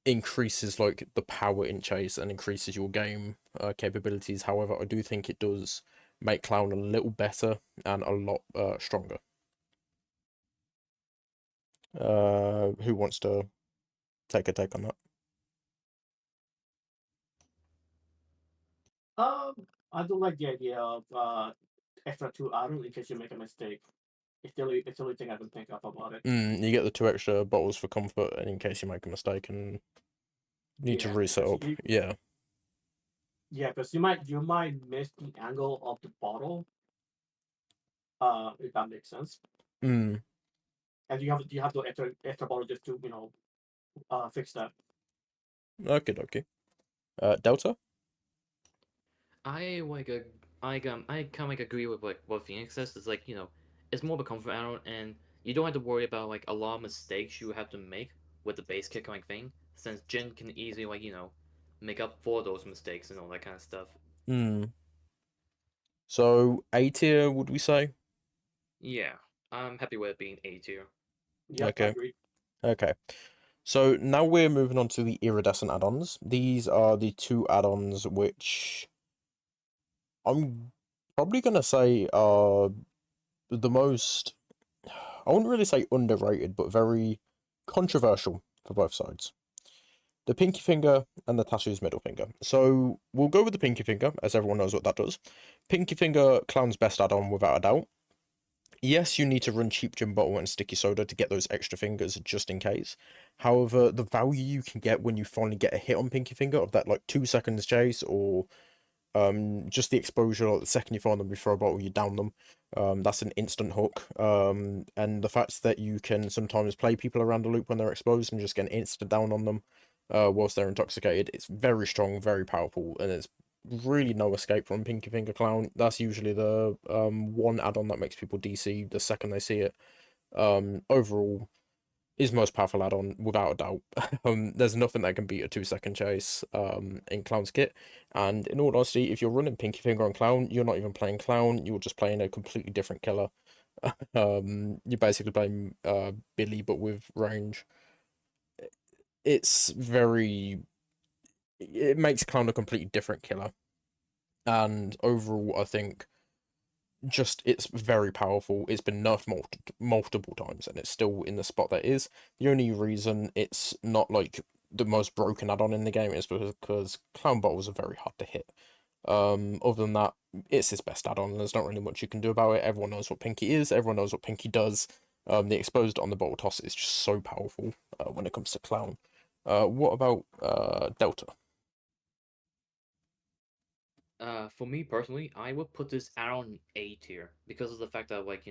increases like the power in chase and increases your game capabilities. However, I do think it does make Clown a little better and a lot stronger. Who wants to take a take on that? I don't like the idea of extra two items in case you make a mistake. It's the only thing I can think of about it. You get the two extra bottles for comfort in case you make a mistake and need to Yeah, reset because up. Yeah. you might miss the angle of the bottle. If that makes sense. Mm. And you have to extra bottle just to fix that. Okay, okay. Delta? I like I kind of like agree with like what Phoenix says. It's like it's more of a comfort add-on, and you don't have to worry about like a lot of mistakes you have to make with the base kit kind of thing, since Jin can easily like make up for those mistakes and all that kind of stuff. Hmm. So A tier, would we say? Yeah, I'm happy with it being A tier. Yep, I Okay. agree. Okay. So now we're moving on to the iridescent add-ons. These are the two add-ons which I'm probably gonna say are the most, I wouldn't really say underrated, but very controversial for both sides. The pinky finger and the tattoo's middle finger. So we'll go with the pinky finger, as everyone knows what that does. Pinky finger, Clown's best add-on without a doubt. Yes, you need to run cheap gin bottle and sticky soda to get those extra fingers just in case. However, the value you can get when you finally get a hit on pinky finger of that like 2 seconds chase, or just the exposure, like the second you find them, you throw a bottle, you down them. That's an instant hook. And the fact that you can sometimes play people around the loop when they're exposed and just get an instant down on them, whilst they're intoxicated, it's very strong, very powerful, and it's really no escape from Pinky Finger Clown. That's usually the one add-on that makes people DC the second they see it. Overall, is most powerful add-on without a doubt. There's nothing that can beat a 2 second chase in Clown's kit. And in all honesty, if you're running Pinky Finger on Clown, you're not even playing Clown, you're just playing a completely different killer. You're basically playing Billy but with range. It's very, it makes Clown a completely different killer. And overall, I think just it's very powerful. It's been nerfed multiple times, and it's still in the spot that it is. The only reason it's not like the most broken add-on in the game is because clown bottles are very hard to hit. Other than that, it's his best add-on. There's not really much you can do about it. Everyone knows what Pinky is. Everyone knows what Pinky does. The exposed on the bottle toss is just so powerful when it comes to clown. What about Delta? For me personally, I would put this add-on A tier because of the fact that like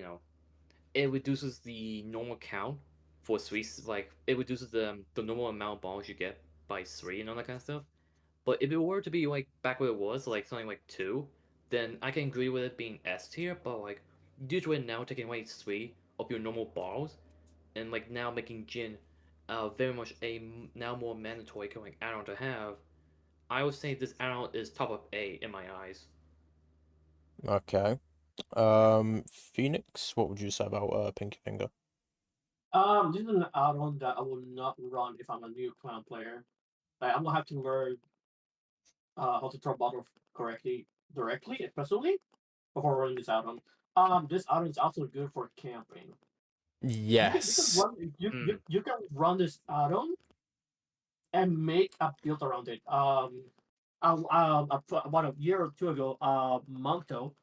it reduces the normal count for sweets. Like it reduces the normal amount of balls you get by three and all that kind of stuff. But if it were to be like back where it was, like something like two, then I can agree with it being S tier. But like due to it now taking away three of your normal balls, and like now making gin, very much now more mandatory kind of add-on to have, I would say this add-on is top of A in my eyes. Okay. Phoenix, what would you say about Pinky Finger? This is an add-on that I will not run if I'm a new clown player. Like I'm gonna have to learn how to throw bottle correctly, directly, especially before running this add-on. This add-on is also good for camping. You can Yes. run you can run this add-on and make a build around it. About a year or two ago, Monto,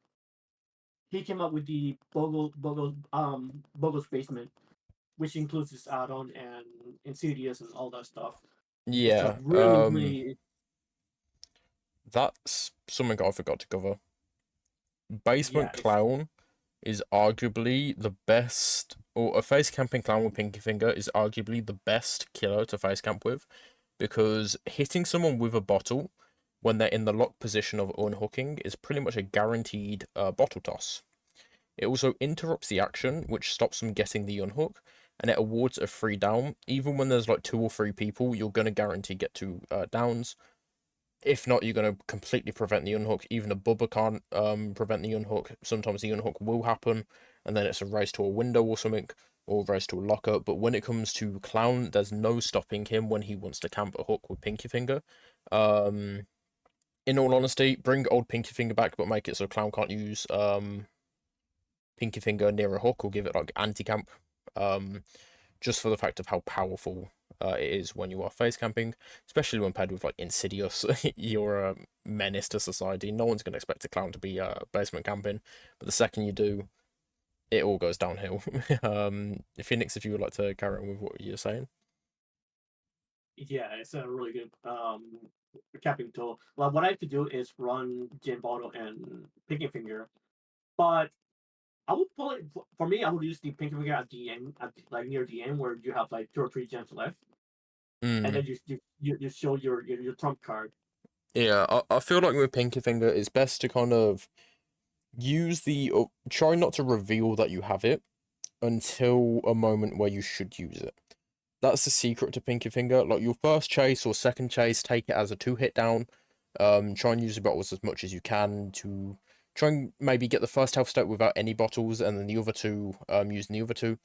he came up with the Bogo's basement, which includes this add-on and Insidious and all that stuff. It's a Yeah. really That's something I forgot to cover. Basement yeah, it's Clown is arguably the best, or a face camping clown with Pinky Finger is arguably the best killer to face camp with, because hitting someone with a bottle when they're in the locked position of unhooking is pretty much a guaranteed bottle toss. It also interrupts the action, which stops them getting the unhook, and it awards a free down. Even when there's like two or three people, you're gonna guarantee get two downs. If not, you're going to completely prevent the unhook. Even a bubba can't prevent the unhook. Sometimes the unhook will happen, and then it's a race to a window or something, or a race to a locker. But when it comes to Clown, there's no stopping him when he wants to camp a hook with Pinky Finger. Um, in all honesty, bring old Pinky Finger back, but make it so Clown can't use Pinky Finger near a hook, or give it like anti-camp. Um, just for the fact of how powerful it is when you are face camping, especially when paired with like Insidious. You're a menace to society. No one's going to expect a clown to be basement camping, but the second you do, it all goes downhill. Phoenix, if you would like to carry on with what you're saying. yeah, it's a really good capping tool. Well, what I have to do is run Gin Bottle and Pinky Finger, but I would pull it for me. I would use the Pinky Finger at the end, like near the end, where you have like two or three gems left, and Mm. then you show your trump card. Yeah, I feel like with Pinky Finger, it's best to kind of use the try not to reveal that you have it until a moment where you should use it. That's the secret to Pinky Finger. Like your first chase or second chase, take it as a 2-hit down. Try and use the bottles as much as you can to try and maybe get the first health state without any bottles, and then the other two, using the other two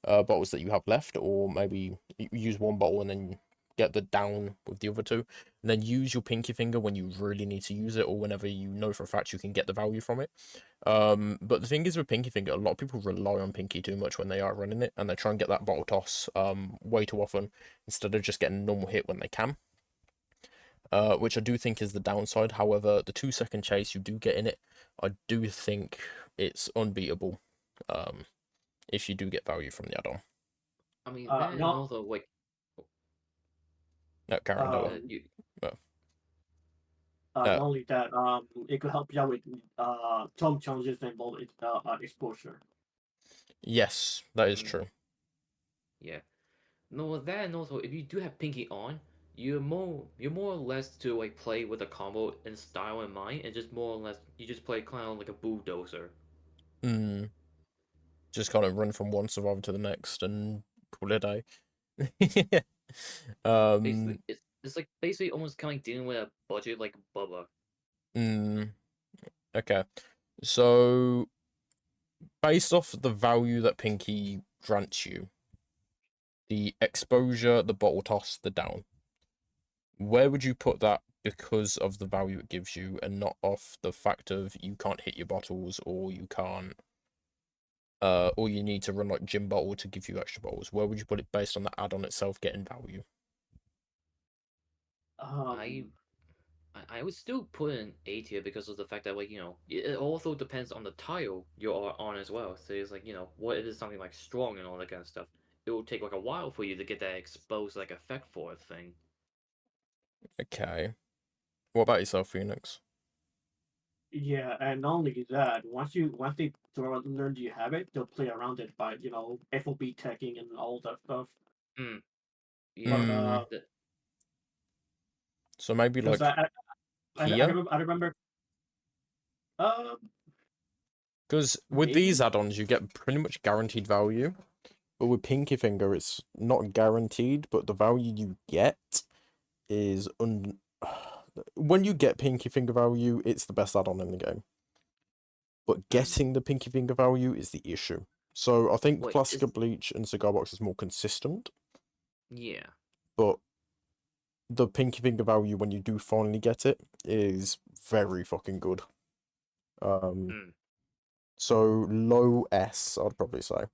bottles that you have left, or maybe use one bottle and then get the down with the other two, and then use your Pinky Finger when you really need to use it, or whenever you know for a fact you can get the value from it. But the thing is with Pinky Finger, a lot of people rely on Pinky too much when they are running it, and they try and get that bottle toss way too often instead of just getting a normal hit when they can. Which I do think is the downside. However, the 2-second chase you do get in it, I do think it's unbeatable. If you do get value from the add-on. I mean, that and No. also like No, Karen, Uh, you, Not only that, it could help you out with tone challenges and bolt exposure. yes, that is true. yeah. No, that and also if you do have Pinky on, you're more or less to like play with a combo and style in mind, and just more or less you just play kind of like a bulldozer. Just kind of run from one survivor to the next and call it a day. Basically, it's like basically almost kind of like dealing with a budget like Bubba. Okay. So, based off the value that Pinky grants you, the exposure, the bottle toss, the down, where would you put that because of the value it gives you, and not off the fact of you can't hit your bottles, or you can't, or you need to run like gym bottle to give you extra bottles? Where would you put it based on the add-on itself getting value? I would still put in A tier because of the fact that, like, it also depends on the tile you're on as well. So it's like, what if it's something like strong and all that kind of stuff? It will take like a while for you to get that exposed like effect for a thing. Okay. What about yourself, Phoenix? Yeah, and not only that, once they learn you have it, they'll play around it by FOB tagging and all that stuff. Yeah. But So maybe like I here? remember. Because with these add-ons, you get pretty much guaranteed value. But with Pinky Finger, it's not guaranteed, but the value you get is when you get Pinky Finger value, it's the best add-on in the game. But getting the Pinky Finger value is the issue. So I think Flask of Bleach and Cigar Box is more consistent. Yeah. But the Pinky Finger value, when you do finally get it, is very fucking good. So low S, I'd probably say.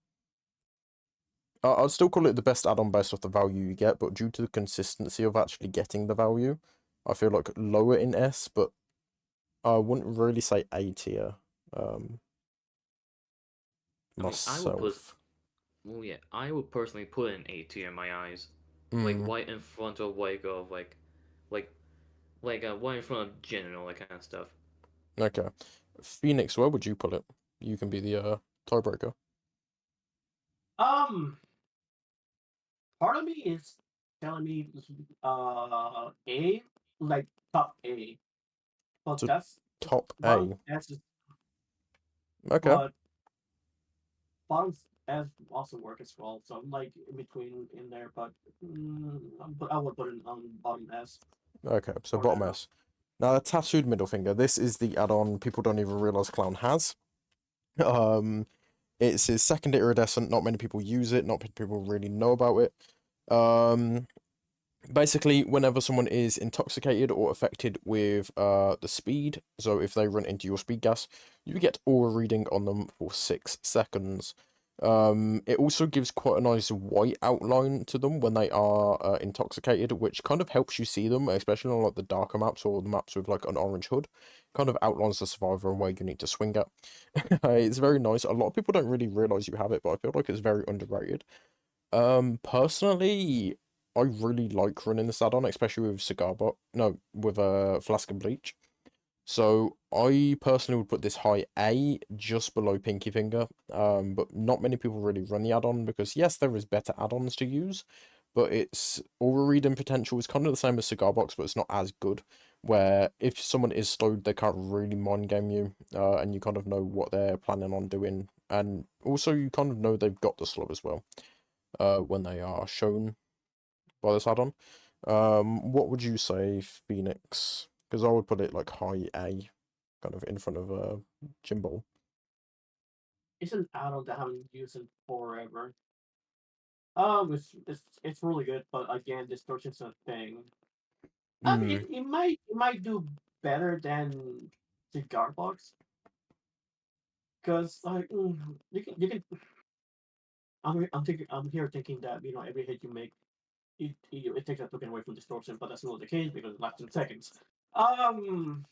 I'd still call it the best add-on based off the value you get, but due to the consistency of actually getting the value, I feel like lower in S, but I wouldn't really say A tier. Myself. I would personally put an A tier in my eyes, like right in front of right in front of Jin and all that kind of stuff. Okay, Phoenix, where would you put it? You can be the tiebreaker. Part of me is telling me A, like top A, but so that's top A. That's just, okay. But bottom S also work as well, so I'm like in between in there, but I would put it on bottom S. Okay, so bottom S. Now, the tattooed middle finger. This is the add-on people don't even realize Clown has. It's his second iridescent. Not many people use it. Not many people really know about it. Basically, whenever someone is intoxicated or affected with the speed, so if they run into your speed gas, you get aura reading on them for 6 seconds. It also gives quite a nice white outline to them when they are intoxicated, which kind of helps you see them, especially on like the darker maps or the maps with like an orange hood. Kind of outlines the survivor and where you need to swing at. It's very nice. A lot of people don't really realize you have it, but I feel like it's very underrated. Personally, I really like running this add-on, especially with with a Flask of Bleach. So I personally would put this high A, just below Pinky Finger. But not many people really run the add-on because yes, there is better add-ons to use, but its aura reading potential is kind of the same as Cigar Box, but it's not as good. where if someone is slowed, they can't really mind game you, and you kind of know what they're planning on doing, and also you kind of know they've got the slow as well, when they are shown by this add-on. What would you say, Phoenix? Because I would put it like high A, kind of in front of Jim Ball. It's an add-on that I haven't used in forever. It's really good, but again, distortion's a thing. Hmm. It might do better than cigar box, because like you can. I'm here thinking that every hit you make, it takes a token away from distortion, but that's not the case because it lasts in seconds. Um,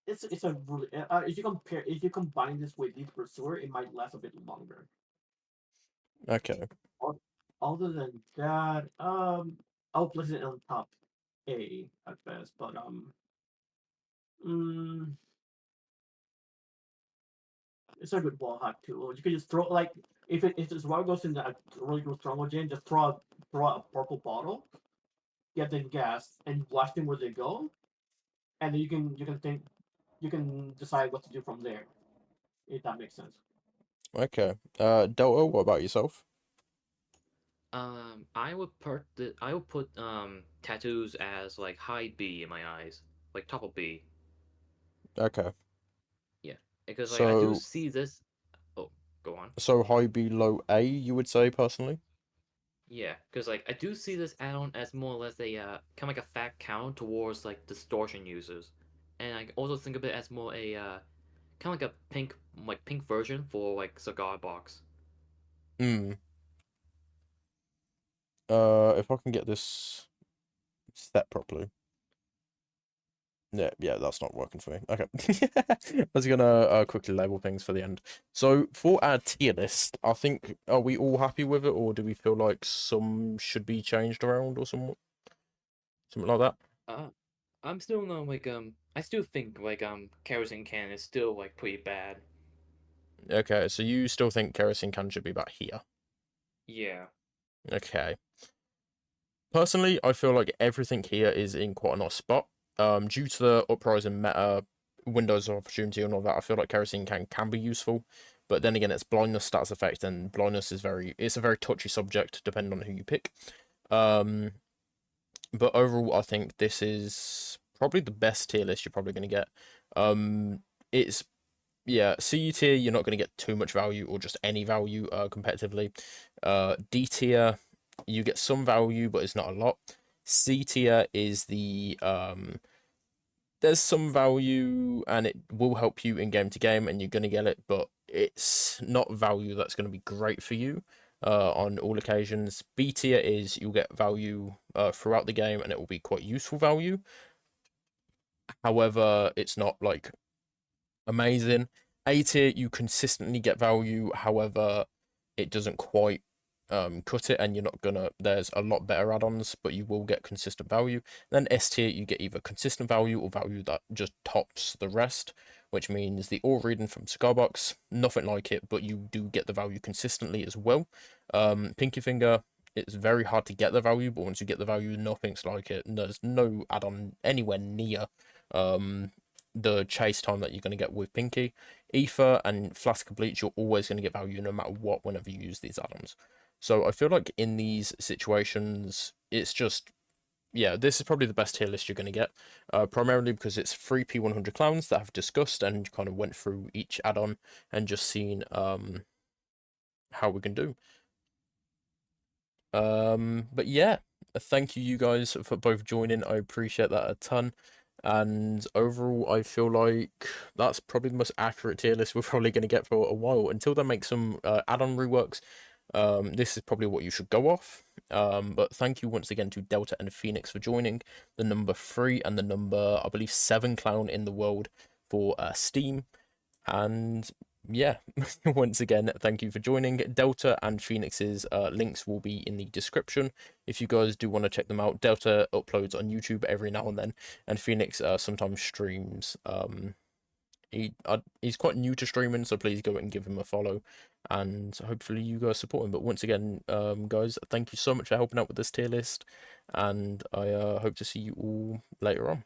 it's a really if you combine this with Deep Pursuer, it might last a bit longer. Okay. O- Other than that, I'll place it on top A at best, but mm, it's a good wall hack tool. You can just throw like if this wall goes in a really good stronghold gym, just throw a purple bottle, get them gas, and watch them where they go, and then you can decide what to do from there. If that makes sense. Okay. Delta, what about yourself? I would put tattoos as like high B in my eyes, like top of B. Okay. Yeah, because like I do So see this. Oh, go on. so high B, low A, you would say personally? Yeah, because like I do see this add-on as more or less a kind of like a fat count towards like distortion users, and I also think of it as more a kind of like a pink version for like cigar box. Hmm. If I can get this set properly. Yeah, that's not working for me. Okay. I was gonna quickly label things for the end. So for our tier list, I think, are we all happy with it, or do we feel like some should be changed around or something like that? Uh, I'm still not like I still think like kerosene can is still like pretty bad. Okay, so you still think kerosene can should be back here? Yeah. Okay. Personally, I feel like everything here is in quite a nice spot. Due to the uprising meta, windows of opportunity and all that, I feel like kerosene can be useful. But then again, it's blindness stats effect, and blindness is it's a very touchy subject depending on who you pick. Um, but overall, I think this is probably the best tier list you're probably going to get. It's yeah, C tier, you're not going to get too much value or just any value competitively. D tier, you get some value, but it's not a lot. C tier is there's some value and it will help you in game to game and you're going to get it, but it's not value that's going to be great for you on all occasions. B tier is you'll get value throughout the game and it will be quite useful value. However, it's not like amazing. A tier, you consistently get value, however, it doesn't quite cut it, and you're not gonna. There's a lot better add-ons, but you will get consistent value. Then S tier, you get either consistent value or value that just tops the rest, which means the all reading from Cigar Box, nothing like it, but you do get the value consistently as well. Pinky Finger, it's very hard to get the value, but once you get the value, nothing's like it. There's no add-on anywhere near the chase time that you're going to get with Pinky. Ether and Flask of Bleach, you're always going to get value no matter what whenever you use these add-ons. So I feel like in these situations, it's just, yeah, this is probably the best tier list you're going to get, primarily because it's 3 P100 clowns that I've discussed and kind of went through each add-on and just seen how we can do. But yeah, thank you guys for both joining. I appreciate that a ton. And overall, I feel like that's probably the most accurate tier list we're probably going to get for a while. Until they make some add-on reworks, this is probably what you should go off. But thank you once again to Delta and Phoenix for joining, the number 3 and the number, I believe, 7 clown in the world for Steam. And yeah, once again, thank you for joining. Delta and Phoenix's links will be in the description if you guys do want to check them out. Delta uploads on YouTube every now and then, and Phoenix sometimes streams He's quite new to streaming, so please go and give him a follow, and hopefully you guys support him. But once again, guys, thank you so much for helping out with this tier list, and I hope to see you all later on.